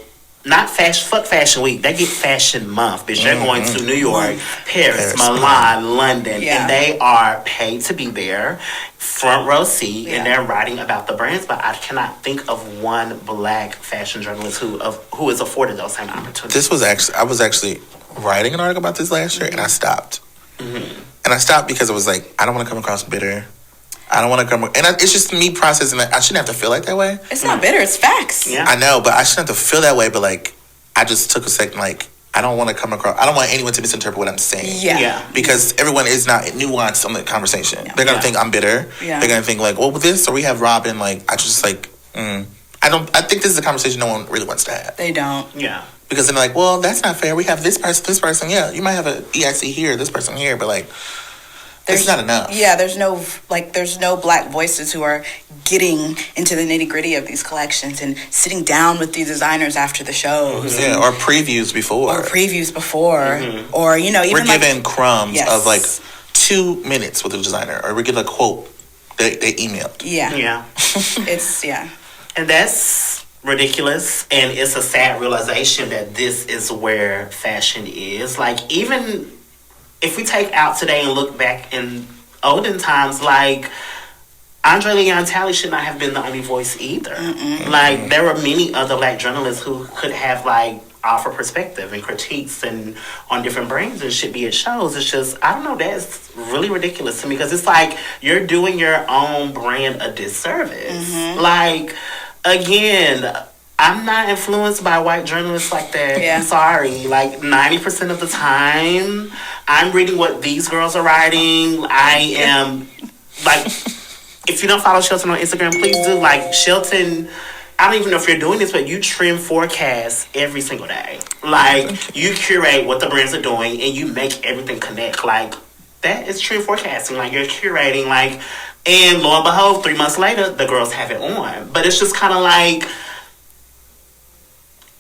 not fuck Fashion Week, they get Fashion Month, bitch. They're going to New York, Paris, Milan, London, and they are paid to be there, front row seat, and they're writing about the brands. But I cannot think of one black fashion journalist who is afforded those same opportunities. I was actually writing an article about this last year, and I stopped. And I stopped because I was like, I don't want to come across bitter. I don't want to come... And it's just me processing that. I shouldn't have to feel like that way. It's not bitter. It's facts. Yeah. I know, but I shouldn't have to feel that way. But, like, I just took a second, like, I don't want to come across... I don't want anyone to misinterpret what I'm saying. Yeah. Because everyone is not nuanced on the conversation. Yeah. They're going to think I'm bitter. Yeah. They're going to think, like, well, with this, or we have Robin, like, I just, like... I think this is a conversation no one really wants to have. They don't. Yeah. Because then they're like, well, that's not fair. We have this person. Yeah, you might have an EIC here, this person here, but, like... It's not enough. Yeah, there's no black voices who are getting into the nitty gritty of these collections and sitting down with these designers after the shows. Yeah, or previews before. Or, you know, even we're given crumbs of like 2 minutes with a designer, or we get a quote they emailed. Yeah. It's and that's ridiculous, and it's a sad realization that this is where fashion is. Like, even if we take out today and look back in olden times, like, Andre Leon Talley should not have been the only voice either. Like, there were many other black journalists who could have, like, offer perspective and critiques and on different brands and should be at shows. It's just, I don't know, that's really ridiculous to me, because it's like you're doing your own brand a disservice. Like, again, I'm not influenced by white journalists like that. I'm sorry. Like, 90% of the time, I'm reading what these girls are writing. I am, like, if you don't follow Shelton on Instagram, please do. Like, Shelton, I don't even know if you're doing this, but you trim forecasts every single day. Like, you curate what the brands are doing, and you make everything connect. Like, that is trend forecasting. Like, you're curating, like, and lo and behold, 3 months later, the girls have it on. But it's just kind of like,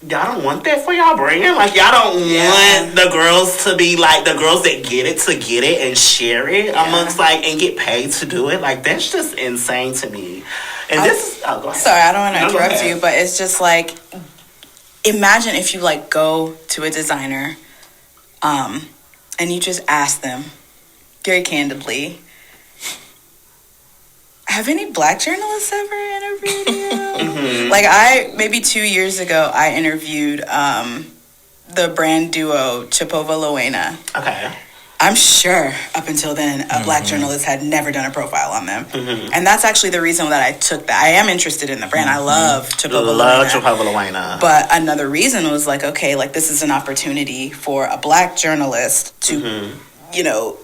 y'all don't want that for y'all brand? Like, y'all don't want the girls to be like, the girls that get it and share it amongst, like, and get paid to do it? Like, that's just insane to me. And this is, go ahead. Sorry, I don't want to interrupt you, but it's just like, imagine if you, like, go to a designer, and you just ask them, very candidly, have any Black journalists ever interviewed you? Like, maybe 2 years ago, I interviewed the brand duo Chipova Luena. Okay. I'm sure up until then, a Black journalist had never done a profile on them. And that's actually the reason that I took that. I am interested in the brand. I love Chipova Luena. But another reason was like, okay, like, this is an opportunity for a Black journalist to, you know,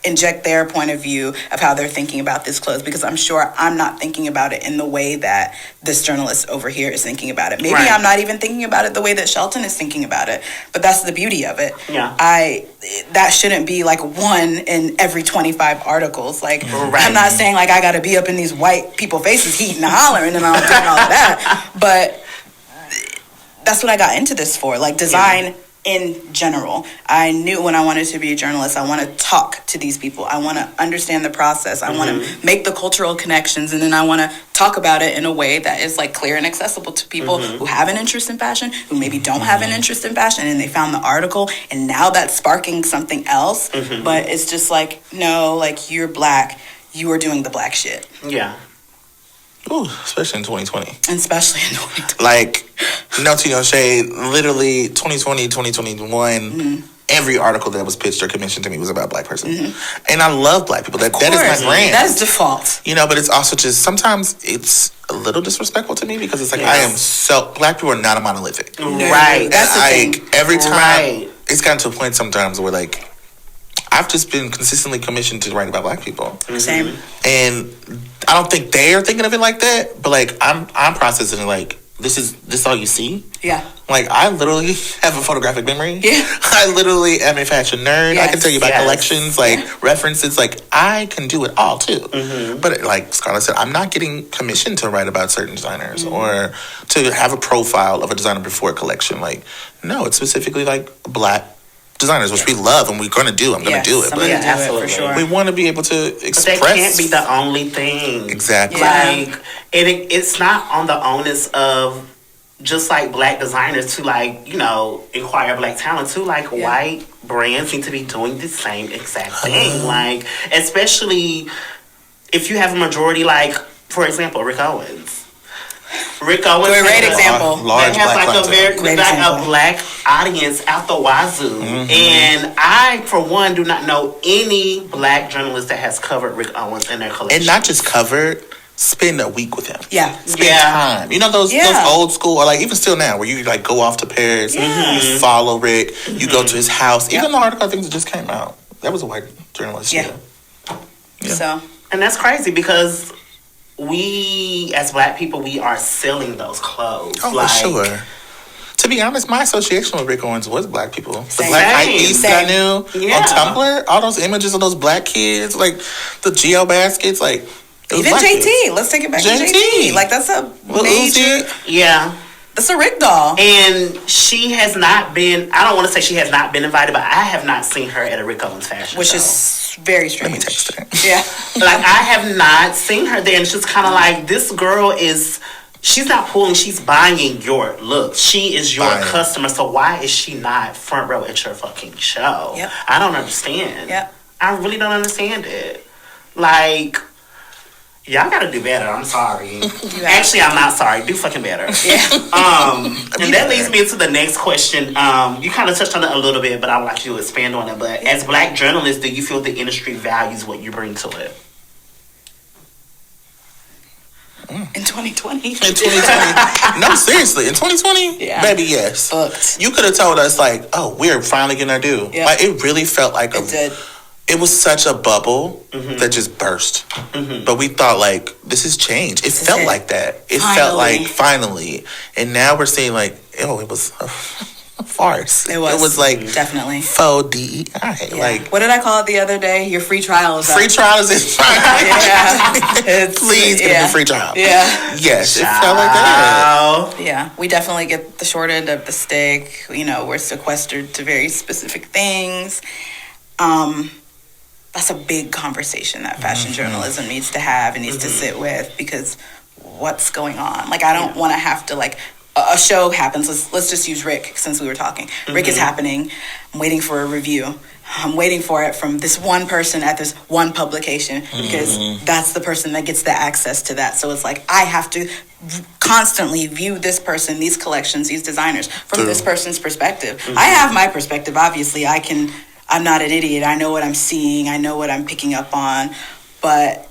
inject their point of view of how they're thinking about this clothes, because I'm sure I'm not thinking about it in the way that this journalist over here is thinking about it. Maybe I'm not even thinking about it the way that Shelton is thinking about it, but that's the beauty of it. That shouldn't be like one in every 25 articles. Like, I'm not saying like I got to be up in these white people faces heating and hollering and I'm doing all of that, but that's what I got into this for, like design in general. I knew when I wanted to be a journalist, I want to talk to these people. I want to understand the process. I want to make the cultural connections, and then I want to talk about it in a way that is like clear and accessible to people who have an interest in fashion, who maybe don't have an interest in fashion, and they found the article, and now that's sparking something else. But it's just like, no, like, you're Black, you are doing the Black shit. Yeah. Ooh, especially in 2020. Especially in 2020. Like, no tea, no shade. Literally, 2020, 2021, every article that was pitched or commissioned to me was about a Black person. And I love Black people. That is my brand. That is default. You know, but it's also just, sometimes it's a little disrespectful to me because it's like, I am so, Black people are not a monolithic. Right. That's the thing. Every time, it's gotten to a point sometimes where, like, I've just been consistently commissioned to write about Black people. Same. And I don't think they are thinking of it like that, but like I'm processing it like, this all you see? Yeah. Like, I literally have a photographic memory. Yeah. I literally am a fashion nerd. Yes. I can tell you about collections, like references. Like, I can do it all too. But like Scarlett said, I'm not getting commissioned to write about certain designers or to have a profile of a designer before a collection. Like, no, it's specifically like Black designers, which we love and we're going to do. I'm going to do it. But absolutely. For sure. We want to be able to express. But that can't be the only thing. Exactly. Like, it's not on the onus of just like Black designers to, like, you know, inquire Black talent too. Like, white brands need to be doing the same exact thing. Like, especially if you have a majority, like, for example, Rick Owens. Great example. Large they have Black like a Black audience out the wazoo. And I, for one, do not know any Black journalist that has covered Rick Owens in their collection. And not just covered, spend a week with him. Yeah. Spend time. You know those old school, or like even still now, where you like go off to Paris, you follow Rick, you go to his house. Even the article I think that just came out, that was a white journalist. Yeah. So. And that's crazy because we, as Black people, we are selling those clothes. Oh, like, for sure. To be honest, my association with Rick Owens was Black people. The Black Hypebeast I knew on Tumblr, all those images of those Black kids, like the Geo baskets, like even JT. Kids. Let's take it back to JT. Like, that's a major. Yeah. That's a Rick doll. And she has not been, I don't want to say she has not been invited, but I have not seen her at a Rick Owens fashion Which show. is very strange. Let me text her. Yeah. Like, I have not seen her there. And she's kind of like, this girl is, she's not pulling, she's buying your looks. She is your customer. So why is she not front row at your fucking show? Yep. I don't understand. Yep. I really don't understand it. Like, y'all gotta do better. I'm sorry. Actually, I'm not sorry. Do fucking better. Yeah. And that leads me into the next question. You kind of touched on it a little bit, but I would like you to expand on it. But as Black journalists, do you feel the industry values what you bring to it? In 2020. In 2020. No, seriously. In 2020? Baby, yes. Booked. You could have told us, like, oh, we're finally getting our due. Yep. Like, it really felt like it did. It was such a bubble that just burst. But we thought, like, this is change. It felt like that. It felt like finally. And now we're seeing, like, oh, it was farce. It was like definitely faux DEI. Yeah. Like, what did I call it the other day? Your free trial is up. Free trial is Yeah. Please give me a free trial. Yeah. Yes, it felt like that. Yeah, we definitely get the short end of the stick. You know, we're sequestered to very specific things. That's a big conversation that fashion journalism needs to have and needs to sit with, because what's going on? Like, I don't want to have to, like, a show happens. Let's just use Rick, since we were talking. Rick is happening. I'm waiting for a review. I'm waiting for it from this one person at this one publication, because that's the person that gets the access to that. So it's like, I have to constantly view this person, these collections, these designers from this person's perspective. I have my perspective. Obviously, I'm not an idiot. I know what I'm seeing. I know what I'm picking up on. But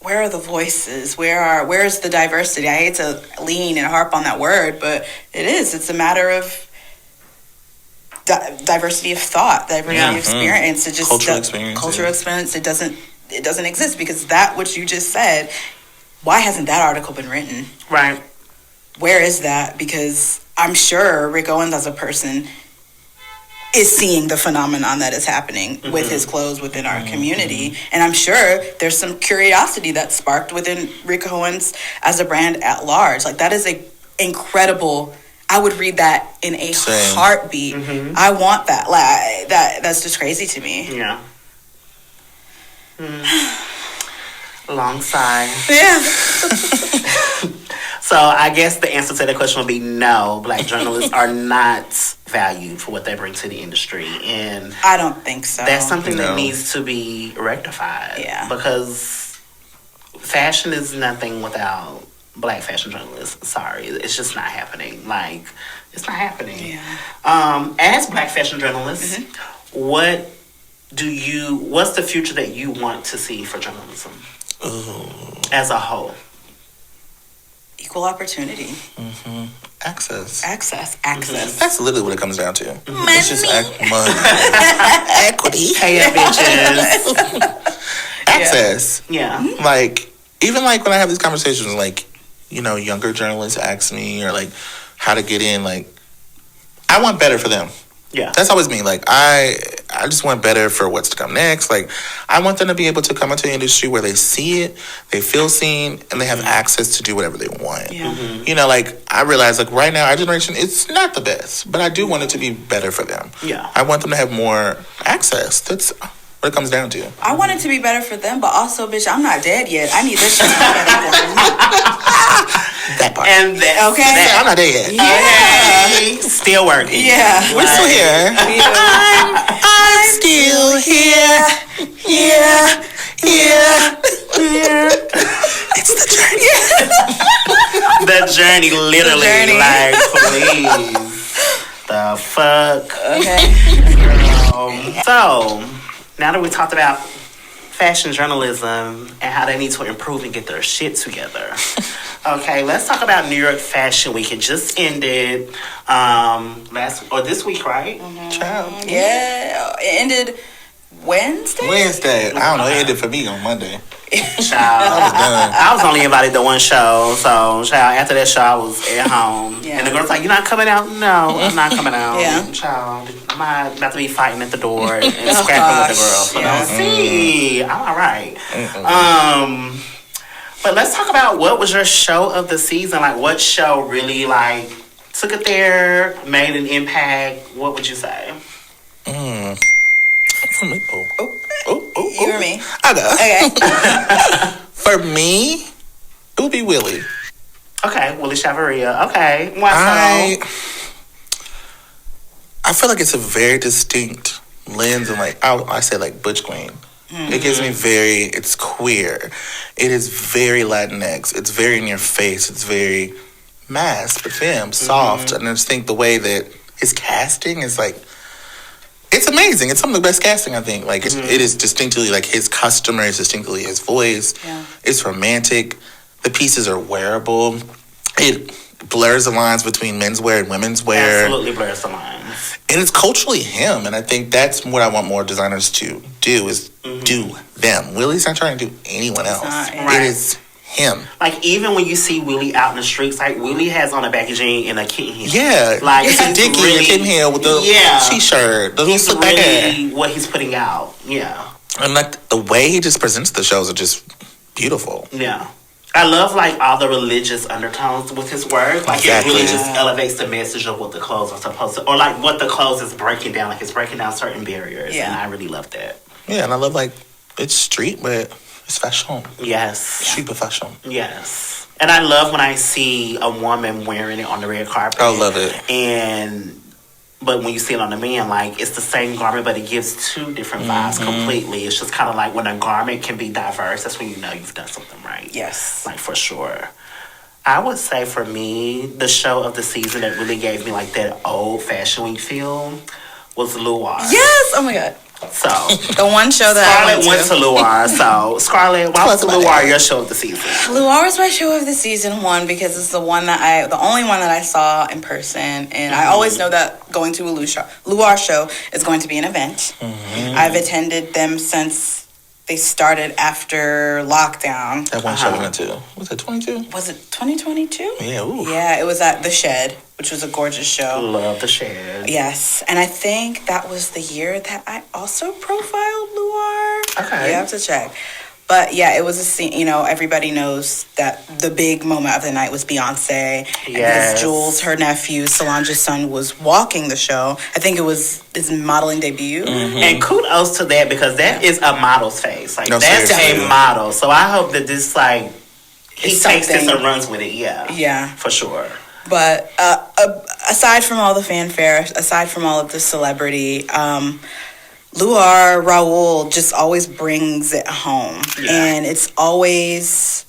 where are the voices? Where's the diversity? I hate to lean and harp on that word, but it's a matter of diversity of thought, diversity of experience. It just cultural experience. It doesn't exist, because that what you just said. Why hasn't that article been written? Right. Where is that? Because I'm sure Rick Owens as a person is seeing the phenomenon that is happening with his clothes within our community. And I'm sure there's some curiosity that's sparked within Rick Owens as a brand at large. Like, that is a incredible, I would read that in a heartbeat. I want that. Like, that's just crazy to me. Yeah. Long sigh. Yeah. So I guess the answer to that question would be no. Black journalists are not valued for what they bring to the industry, and I don't think so. That's something that needs to be rectified. Yeah, because fashion is nothing without Black fashion journalists. Sorry, it's just not happening. Like, it's not happening. Yeah. As Black fashion journalists, what's the future that you want to see for journalism as a whole? Equal opportunity. Access. Access. That's literally what it comes down to. Money. It's just money. Equity. Hey, bitches. Access. Yeah. Like, even like when I have these conversations, like, you know, younger journalists ask me, or like, how to get in, like, I want better for them. Yeah. That's always me. Like, I just want better for what's to come next. Like, I want them to be able to come into the industry where they see it, they feel seen, and they have access to do whatever they want. Yeah. You know, like, I realize, like, right now, our generation, it's not the best, but I do want it to be better for them. Yeah. I want them to have more access. That's what it comes down to. I want it to be better for them, but also, bitch, I'm not dead yet. I need this shit to be better for me. That part. And okay. I'm not there yet. Yeah. Still working. Yeah. We're still here. I'm still here. Yeah. It's the journey. The journey, literally. Like, please. The fuck. Okay. So, now that we talked about fashion journalism and how they need to improve and get their shit together. Okay, let's talk about New York Fashion Week. It just ended this week, right? Child. Yeah. It ended Wednesday? I don't know. It ended for me on Monday. Child. I was only invited to one show, so child, after that show I was at home. Yeah. And the girl's like, "You're not coming out?" No, I'm not coming out. Yeah. Child, I'm about to be fighting at the door and scrapping with the girl. So Yeah. see, I'm all right. But let's talk about what was your show of the season. Like, what show really like took it there, made an impact? What would you say? For me, You or me? I know. Okay. For me, it would be Willie. Okay, Willie Chavaria. Okay, why so? I feel like it's a very distinct lens, and like I say, like Butch Queen. It gives me it's queer. It is very Latinx. It's very in your face. It's very mass, but femme, soft. And I just think the way that his casting is like, it's amazing. It's some of the best casting, I think. Like, it is distinctly, like, his customer is distinctly his voice. Yeah. It's romantic. The pieces are wearable. It blurs the lines between menswear and women's wear. Absolutely blurs the lines. And it's culturally him. And I think that's what I want more designers to do, is do them. Willie's not trying to do anyone else. Right. It is him. Like, even when you see Willie out in the streets, like, Willie has on a baggy jean and a kitten heel. Yeah. Like, it's a dickie and a kitten heel with the t-shirt. He's really what he's putting out. Yeah. And, like, the way he just presents the shows are just beautiful. Yeah. I love, like, all the religious undertones with his work. Like, it really just elevates the message of what the clothes are supposed to, or, like, what the clothes is breaking down. Like, it's breaking down certain barriers. Yeah. And I really love that. Yeah, and I love, like, it's street, but it's fashion. Yes. Street but fashion. Yes. And I love when I see a woman wearing it on the red carpet. I love it. But when you see it on the man, like, it's the same garment, but it gives two different vibes completely. It's just kind of like when a garment can be diverse, that's when you know you've done something right. Yes. Like, for sure. I would say for me, the show of the season that really gave me, like, that old Fashion Week feel was Luar. Yes! Oh, my God. So the one show that Scarlett went to Luar. So Scarlett, why was Luar your show of the season? Luar was my show of the season, one, because it's the only one that I saw in person, and I always know that going to a Luar show is going to be an event. I've attended them since they started after lockdown. That one show we went to, was it 22? Was it 2022? Yeah. Ooh. Yeah, it was at the Shed, which was a gorgeous show. Love the Shed. Yes, and I think that was the year that I also profiled Luar. Okay. You have to check. But yeah, it was a scene, you know, everybody knows that the big moment of the night was Beyonce. Yes. And because Jules, her nephew, Solange's son, was walking the show. I think it was his modeling debut. And kudos to that, because that is a model's face. Like, that's seriously. a model. So I hope that this, like, he It's takes this something. and runs with it. Yeah. Yeah. For sure. But aside from all the fanfare, aside from all of the celebrity, Luar Raul just always brings it home. Yeah. And it's always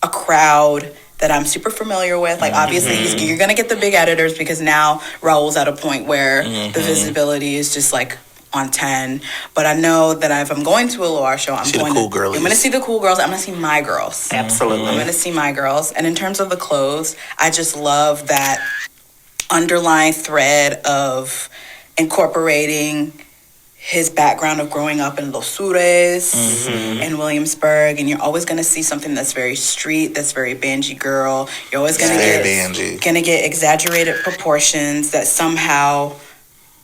a crowd that I'm super familiar with. Like, obviously, you're going to get the big editors because now Raul's at a point where the visibility is just, like, on 10. But I know that if I'm going to a Luar show, I'm going to see the cool girls. I'm going to see my girls. Absolutely. I'm going to see my girls. And in terms of the clothes, I just love that underlying thread of incorporating his background of growing up in Los Sures and Williamsburg, and you're always going to see something that's very street, that's very Banji girl. You're always going to get exaggerated proportions that somehow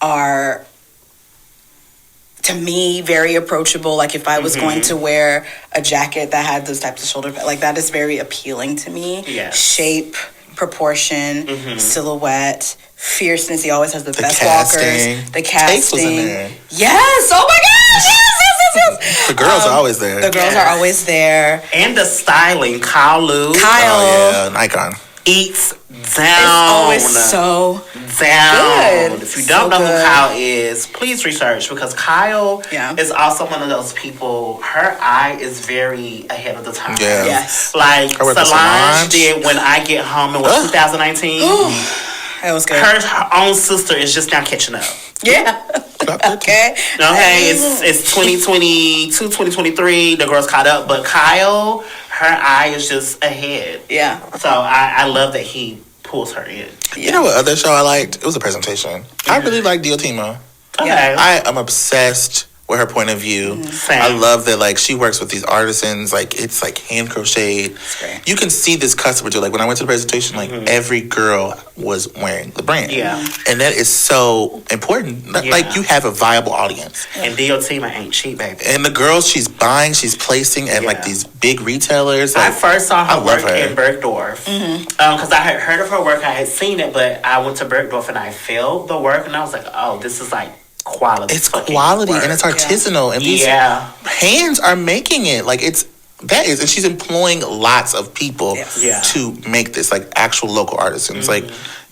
are, to me, very approachable. Like, if I was going to wear a jacket that had those types of shoulder pads, like, that is very appealing to me. Yes. Shape, proportion, silhouette, fierceness. He always has the best casting. Walkers. The casting. Takes was in there. Yes! Oh my gosh! Yes! The girls are always there. The girls are always there. And the styling. Kyle. Oh, yeah. An icon. Eats down. It's always so down. good. If you don't know who Kyle is, please research, because Kyle is also one of those people. Her eye is very ahead of the time. Yeah. Yes. Like Solange did When I Get Home in 2019. That was good. Her own sister is just now catching up. Yeah. Okay. It's 2022, 2023. The girl's caught up, but Kyle, her eye is just ahead. Yeah. So I love that he pulls her in. Yeah. You know what other show I liked? It was a presentation. I really like Diotima. Okay. I am obsessed with her point of view. Same. I love that, like, she works with these artisans. Like, it's like hand crocheted. You can see this customer too. Like, when I went to the presentation, like every girl was wearing the brand. Yeah. And that is so important. Yeah. Like, you have a viable audience. And Diotima ain't cheap, baby. And the girls she's buying, she's placing at like these big retailers. Like, I first saw her work in Bergdorf. Mm-hmm. Because I had heard of her work. I had seen it, but I went to Bergdorf and I felt the work, and I was like, oh, this is like quality. It's quality work. and it's artisanal, and these hands are making it. Like, and she's employing lots of people to make this, like, actual local artisans. Like,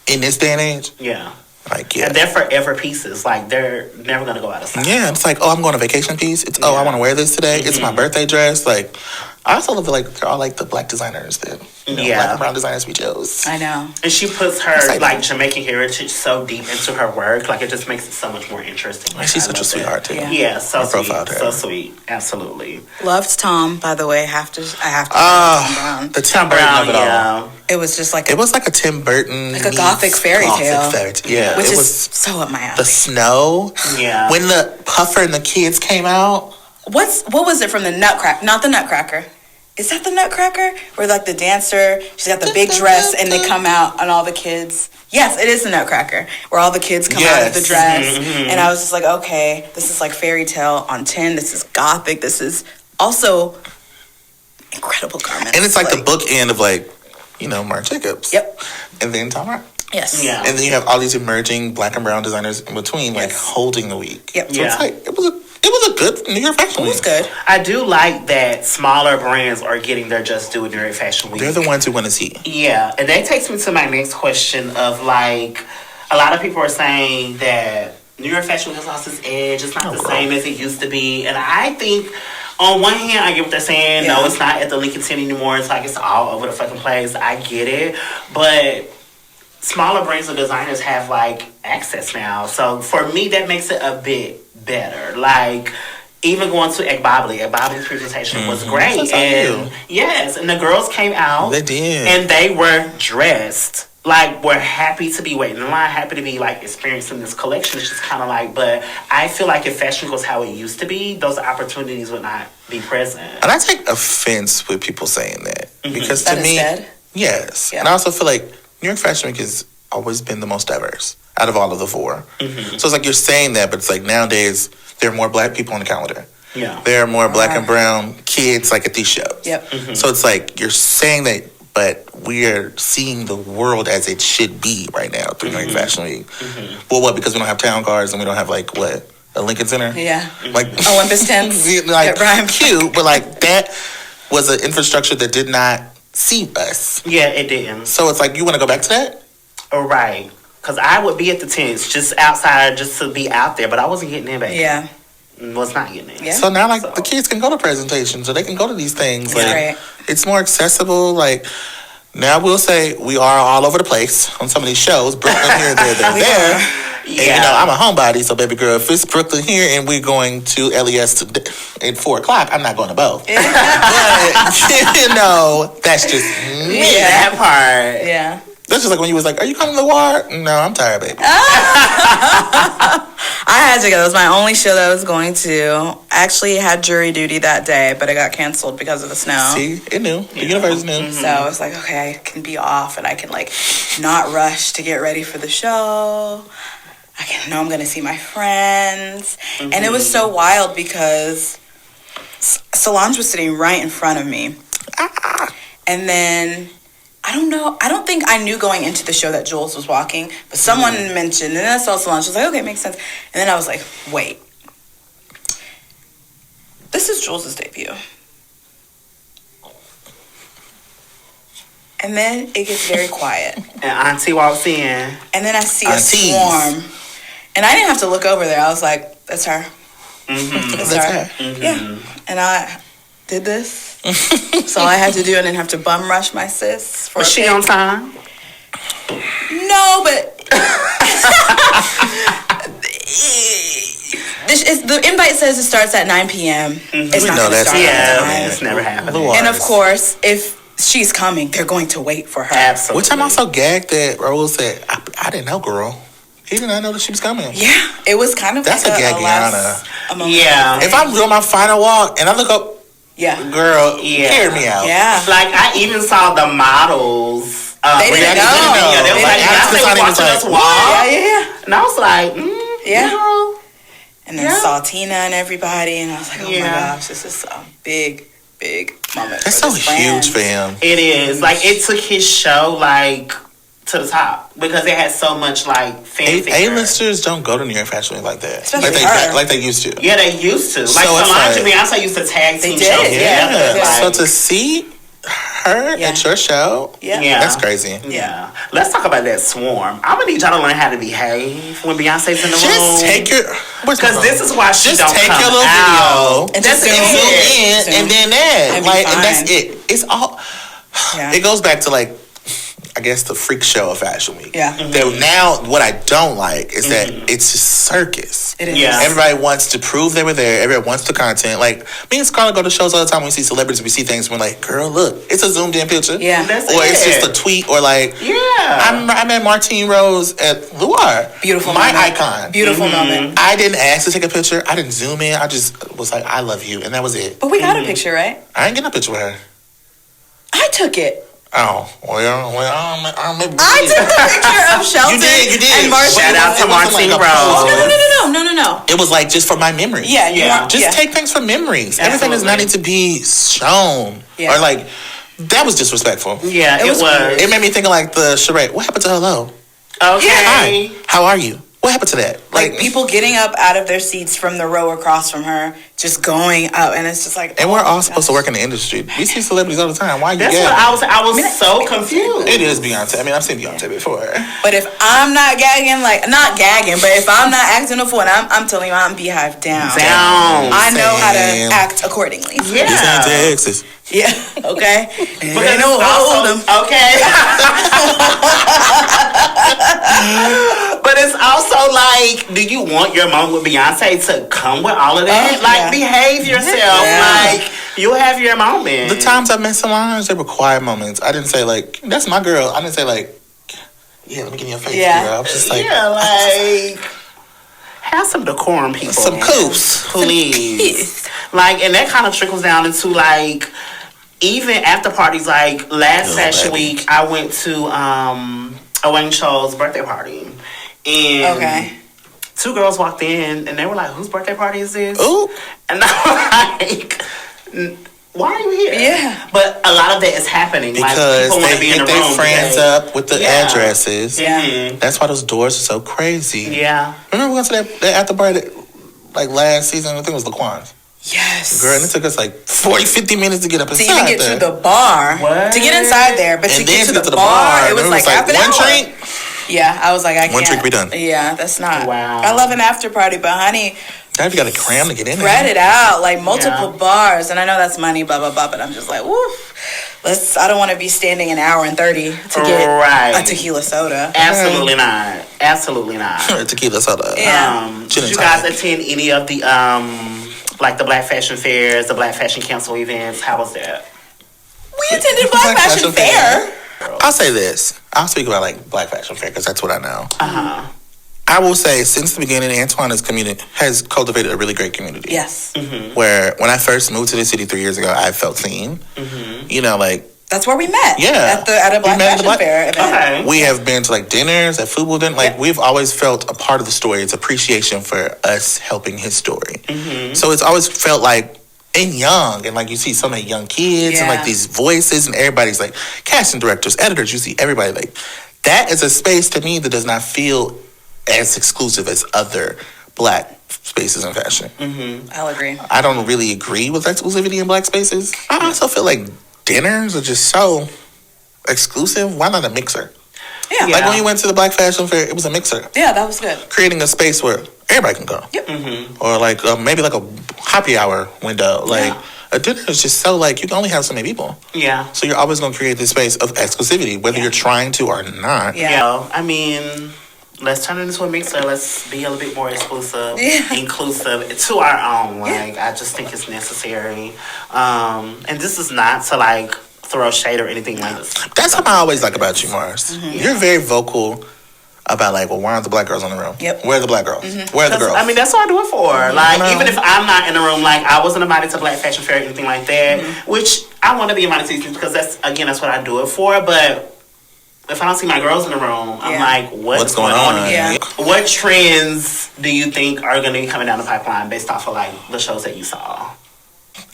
in this day and age, and they're forever pieces. Like, they're never gonna go out of style. Yeah, it's like, oh, I'm going on a vacation piece. It's I want to wear this today. It's my birthday dress. Like, I also love like they're all like the black designers that black and brown designers we chose. I know. And she puts her like Jamaican heritage so deep into her work. Like, it just makes it so much more interesting. Like, she's such a sweetheart too. Yeah, so sweet. So sweet. Absolutely. Loved Tom, by the way. I have to. The Tim Brown of it all. It was just like it was like a Tim Burton, like a gothic fairy tale. Yeah, which it is so up my alley. The snow. Yeah. When the Puffer and the kids came out. What was it from the Nutcracker? Not the Nutcracker. Is that the Nutcracker? Where like the dancer, she's got the big dress and they come out and all the kids. Yes, it is the Nutcracker where all the kids come out of the dress. Mm-hmm. And I was just like, okay, this is like fairy tale on 10. This is gothic. This is also incredible garments. And it's like the bookend of like, Marc Jacobs. Yep. And then Tom Rock. Yes. Yeah. And then you have all these emerging black and brown designers in between, like holding the week. Yep. So it's like it was a good New York Fashion Week. It was good. I do like that smaller brands are getting their just due in New York Fashion Week. They're the ones who want to see. Yeah, and that takes me to my next question of like, a lot of people are saying that New York Fashion Week has lost its edge. It's not the same as it used to be, and I think. On one hand, I get what they're saying. Yeah. No, it's not at the Lincoln Center anymore. It's like it's all over the fucking place. I get it. But smaller brands and designers have, like, access now. So, for me, that makes it a bit better. Like, even going to Ekbobly's presentation was great. And yes, and the girls came out. They did. And they were dressed. Like, we're happy to be waiting in line, happy to be, like, experiencing this collection. It's just kind of like, but I feel like if fashion was how it used to be, those opportunities would not be present. And I take offense with people saying that. Mm-hmm. Because to me, yes. Yeah. And I also feel like New York Fashion Week has always been the most diverse out of all of the four. Mm-hmm. So it's like you're saying that, but it's like nowadays there are more black people on the calendar. Yeah. There are more black and brown kids, like, at these shows. Yep. Mm-hmm. So it's like you're saying that, but we're seeing the world as it should be right now through New York Fashion Week. Mm-hmm. Well, what? Because we don't have town cars and we don't have, like, what? A Lincoln Center? Yeah. Like Olympus tents. Like, cute, but, like, that was an infrastructure that did not see us. Yeah, it didn't. So it's like, you want to go back to that? Right. Because I would be at the tents just outside just to be out there, but I wasn't getting in back. Yeah. Was not getting in. Yeah. So now, like, the kids can go to presentations or they can go to these things. Like, right. It's more accessible. Like, now we'll say we are all over the place on some of these shows. Brooklyn here, there. Yeah. And, I'm a homebody, so baby girl, if it's Brooklyn here and we're going to LES at 4 o'clock, I'm not going to both. But, that's just me. Yeah, that part. Yeah. That's just like when you was like, are you coming to the war? No, I'm tired, baby. I had to go. It was my only show that I was going to. I actually had jury duty that day, but it got canceled because of the snow. See, it knew. The universe knew. Mm-hmm. So I was like, okay, I can be off and I can, like, not rush to get ready for the show. I can know I'm going to see my friends. Mm-hmm. And it was so wild because Solange was sitting right in front of me. And then, I don't know, I don't think I knew going into the show that Jules was walking, but someone mentioned, and then I saw Solange. I was like, okay, makes sense. And then I was like, wait. This is Jules' debut. And then it gets very quiet. And Auntie walks in. And then I see a swarm. And I didn't have to look over there. I was like, that's her. Mm-hmm. That's her. Mm-hmm. Yeah. And I did this. So I had to do. I didn't have to bum rush my sis. Was she on time? No, but the invite says it starts at 9 p.m. Mm-hmm. It's not going to start on time. It's never happened. And of course, if she's coming, they're going to wait for her. Absolutely. Which I'm also gagged that Raul said, I didn't know, girl. He did not know that she was coming. Yeah, it was kind of that's like a Gagiana. Yeah. If I'm doing my final walk and I look up, girl, hear me out. Yeah. Like, I even saw the models. They didn't know. Yeah, they were like, Beyonce watching us walk. Yeah. And I was like, girl. And then saw Tina and everybody, and I was like, oh my gosh, this is a big moment. That's so huge for him. It is. Like, it took his show, like, to the top because it had so much, like, fanfare. A-listers don't go to New York Fashion Week like that. Like they used to. Yeah, they used to. Like, so Solange and Beyonce used to tag team shows. Yeah. Like, so to see her at your show, that's crazy. Yeah. Let's talk about that swarm. I'm gonna need y'all to learn how to behave when Beyonce's in the room. Just take your... Because this is why she don't take come your little out. video and just zoom in and then that. Like, and that's it. It's all... It goes back to, like, I guess the freak show of Fashion Week. Yeah. Mm-hmm. Now, what I don't like is that it's a circus. It is. Yeah. Everybody wants to prove they were there. Everybody wants the content. Like, me and Scarlett go to shows all the time. When we see celebrities, we see things. We're like, girl, look, it's a zoomed in picture. Yeah. It's just a tweet or like, I met Martine Rose at Loire. Beautiful My moment. icon. Beautiful moment. I didn't ask to take a picture. I didn't zoom in. I just was like, I love you. And that was it. But we got a picture, right? I ain't getting a picture with her. I took it. Oh, well, maybe I took the picture of Shelton. You did. And Marcy. Shout out to Marcy Rose. No. It was like just for my memory. Yeah. Just take things for memories. Absolutely. Everything does not need to be shown. Yeah. Or like, that was disrespectful. Yeah, it was. It made me think of like the charade. What happened to hello? Okay. Hi. How are you? What happened to that? Like people getting up out of their seats from the row across from her, just going up, and it's just like. And we're all supposed to work in the industry. We see celebrities all the time. Why you That's gagging? what I was so confused. It is Beyonce. I mean, I've seen Beyonce before. But if I'm not gagging, not gagging, but if I'm not acting a fool, and I'm telling you, I'm beehive down. I know how to act accordingly. Yeah. This ain't Texas. Yeah. Okay. But ain't no hold them. Okay. But it's also like, do you want your moment with Beyonce to come with all of that? Behave yourself. Yeah. Like, you'll have your moment. The times I met Solange, they were quiet moments. I didn't say like, that's my girl. I didn't say like, yeah, let me get in your face, girl. I was just like, have some decorum, people. Some coops. Please. Like, and that kind of trickles down into like, even after parties, like last Fashion Week, I went to Wayne Cho's birthday party. And two girls walked in and they were like, whose birthday party is this? Ooh. And I'm like, why are you here? Yeah. But a lot of that is happening. Because like, they hit their friends up with the addresses. Yeah. That's why those doors are so crazy. Yeah. Remember we went to that after party like last season? I think it was Laquan's. Yes. Girl, and it took us like 50 minutes to get up inside to even get there. to the bar. What? To get inside there, but and to then get to the bar, it was like half an one hour. drink. Yeah, I was like, I can't. One drink, we done. Yeah, that's not. Wow. I love an after party, but honey, Now you got to cram to get in spread there. it out, like multiple bars. And I know that's money, blah, blah, blah, but I'm just like, woof. I don't want to be standing an hour and 30 to get a tequila soda. Absolutely not. Absolutely not. Tequila soda. Yeah. Did you guys attend any of the like the Black Fashion Fairs, the Black Fashion Council events? How was that? We attended Black Fashion Fair. I'll say this. I'll speak about like Black Fashion Fair because that's what I know. I will say since the beginning, Antoine has cultivated a really great community. Yes. Mm-hmm. Where when I first moved to the city 3 years ago, I felt seen. Mm-hmm. You know, like that's where we met. Yeah. At a Black Fashion Fair event. Okay. We have been to like dinners at Fubu dinner. Like we've always felt a part of the story. It's appreciation for us helping his story. Mm-hmm. So it's always felt like and young, and like you see so many young kids and like these voices, and everybody's like casting directors, editors. You see everybody like that is a space to me that does not feel as exclusive as other Black spaces in fashion. Mm-hmm. I'll agree. I don't really agree with exclusivity in Black spaces. I also feel like dinners are just so exclusive. Why not a mixer? Yeah. Like when you went to the Black Fashion Fair, it was a mixer. Yeah, that was good. Creating a space where everybody can go. Yep. Mm-hmm. Or like maybe like a happy hour window. Like a dinner is just so like you can only have so many people. Yeah. So you're always going to create this space of exclusivity, whether you're trying to or not. Yeah. I mean, let's turn it into a mixer. Let's be a little bit more exclusive, inclusive to our own. Like I just think it's necessary. And this is not to like throw shade or anything like this. That's what I always like about you, Mars. Mm-hmm. You're very vocal about like, well, why aren't the Black girls in the room? Yep. Where are the Black girls? Mm-hmm. Where are the girls? I mean, that's what I do it for. Like, even if I'm not in the room, like, I wasn't invited to Black Fashion Fair or anything like that, which I want to be invited to because that's what I do it for. But if I don't see my girls in the room, I'm like, what's going on here? Yeah. What trends do you think are going to be coming down the pipeline based off of, like, the shows that you saw?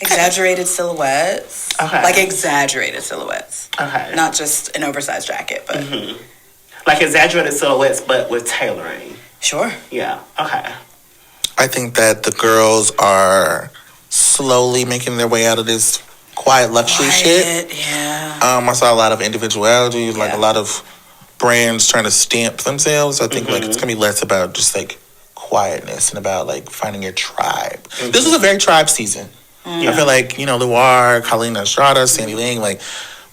Exaggerated silhouettes. Okay. Like exaggerated silhouettes. Okay. Not just an oversized jacket, but... Mm-hmm. Like exaggerated silhouettes, but with tailoring. Sure. Yeah. Okay. I think that the girls are slowly making their way out of this quiet luxury shit. Yeah. I saw a lot of individuality, like a lot of brands trying to stamp themselves. I think like it's gonna be less about just like quietness and about like finding your tribe. This was a very tribe season. I feel like, you know, Luar, Colleen Estrada, Sandy Ling, like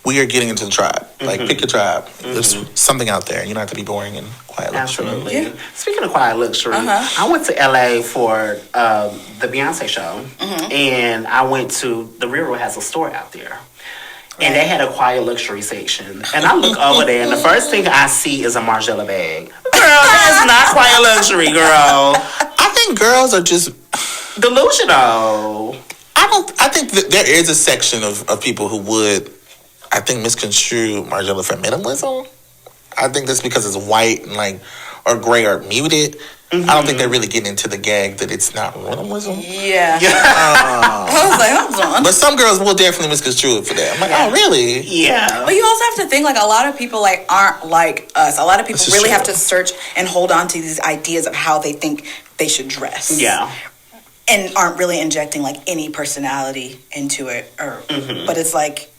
we are getting into the tribe. Like pick your tribe. There's something out there. You don't have to be boring and quiet luxury. Absolutely. Yeah. Speaking of quiet luxury, I went to LA for the Beyonce show, and I went to the Railroad has a store out there. And they had a quiet luxury section. And I look over there, and the first thing I see is a Margiela bag. Girl, that's not quiet luxury, girl. I think girls are just delusional. I think that there is a section of people who would I think, misconstrue Margiela for minimalism. I think that's because it's white and like, or gray or muted. I don't think they're really getting into the gag that it's not minimalism. Yeah. I was like, hold on. But some girls will definitely misconstrue it for that. I'm like, oh, really? Yeah. But you also have to think, like, a lot of people, like, aren't like us. A lot of people really have to search and hold on to these ideas of how they think they should dress. Yeah. And aren't really injecting, like, any personality into it. Or, But it's like,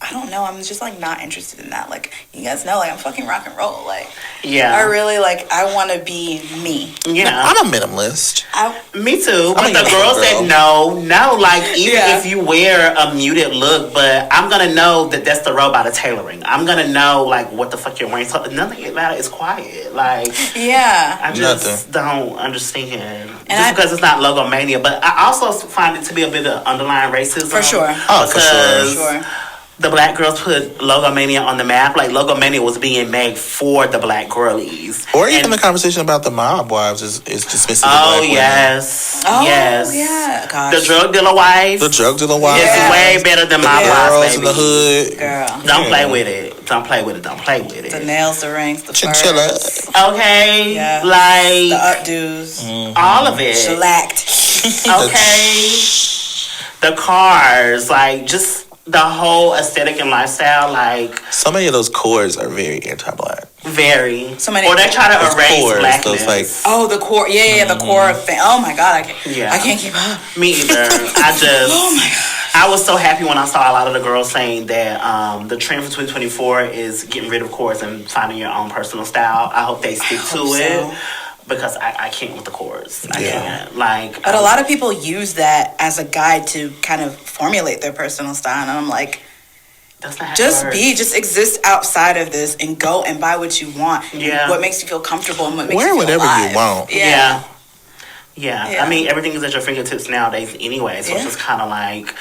I don't know. I'm just, like, not interested in that. Like, you guys know, like, I'm fucking rock and roll. Like, yeah. I really, like, I want to be me. Yeah. I'm a minimalist. Me too. But the girls that know, like, even if you wear a muted look, but I'm going to know that that's the robot of tailoring. I'm going to know, like, what the fuck you're wearing. So nothing about it is quiet. Like, I just don't understand. Just because it's not logomania. But I also find it to be a bit of underlying racism. For sure. Oh, for sure. The black girls put Logomania on the map. Like, Logomania was being made for the black girlies. Or even the conversation about the mob wives is dismissive of black women. Yes. Oh, yes. yeah. Gosh. The drug dealer wife. The drug dealer wife. Is way better than mob girls wives, baby. in the hood. Girl. Don't play with it. Don't play with it. Don't play with it. The nails, the rings, the Chinchilla. furs. Okay. Yeah. Like. The updos. All of it. Shellacked. Okay. The cars. Like, just the whole aesthetic and lifestyle. Like. So many of those chords are very anti-black. Very. So many. Or they try to erase chords, blackness. those, like, the core. Yeah, the core thing. Oh my God, I can't keep up. Me either. Oh my God. I was so happy when I saw a lot of the girls saying that the trend for 2024 is getting rid of chords and finding your own personal style. I hope they stick to it. Because I can't with the chords. I can't. Like, but a lot of people use that as a guide to kind of formulate their personal style. And I'm like, just exist outside of this and go and buy what you want. Yeah. What makes you feel comfortable and what makes Wear you feel whatever alive. you want. Yeah. I mean, everything is at your fingertips nowadays anyway. So it's just kind of like,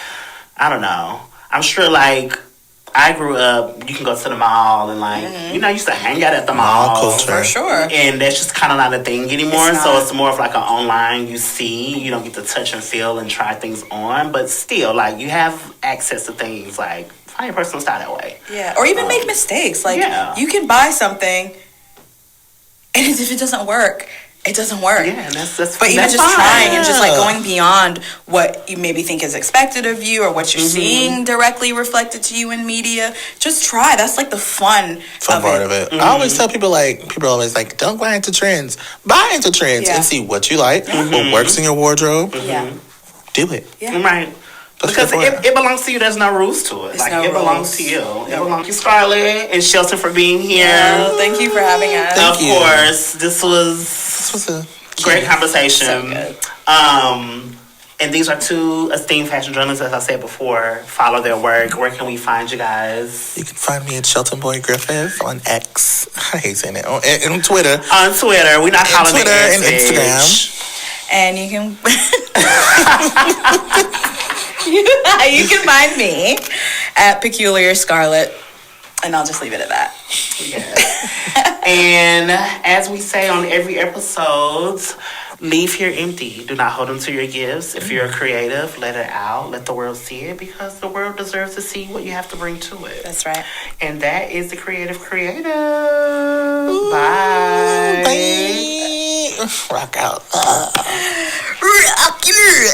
I don't know. I'm sure, like, I grew up, you can go to the mall and, like, you used to hang out at the mall. Culture. For sure. And that's just kind of not a thing anymore. So it's more of like an online, you see, you don't get to touch and feel and try things on. But still, like, you have access to things, like, find your personal style that way. Yeah. Or even make mistakes. Like, you can buy something, and if it doesn't work, it doesn't work. Yeah, that's but even just fine. trying and just like going beyond what you maybe think is expected of you or what you're seeing directly reflected to you in media, just try. That's like the fun part of it. I always tell people, like, people are always like, don't buy into trends. Buy into trends and see what you like, what works in your wardrobe. Do it. Right. Because it belongs to you. There's no rules to it. Like, it belongs to you. It belongs to you, Scarlett and Shelton, for being here. Thank you for having us. Of course. This was a great conversation. So good. And these are two esteemed fashion journalists, as I said before. Follow their work. Where can we find you guys? You can find me at Shelton Boyd-Griffith on X. I hate saying it. On Twitter. On Twitter. We're not calling it Twitter and Instagram. And you can... you can find me at Peculiar Scarlett, and I'll just leave it at that. Yeah. And as we say on every episode, leave here empty. Do not hold on to your gifts. If you're a creative, let it out. Let the world see it, because the world deserves to see what you have to bring to it. That's right. And that is the Creative. Bye. Bye. Rock out. Rock your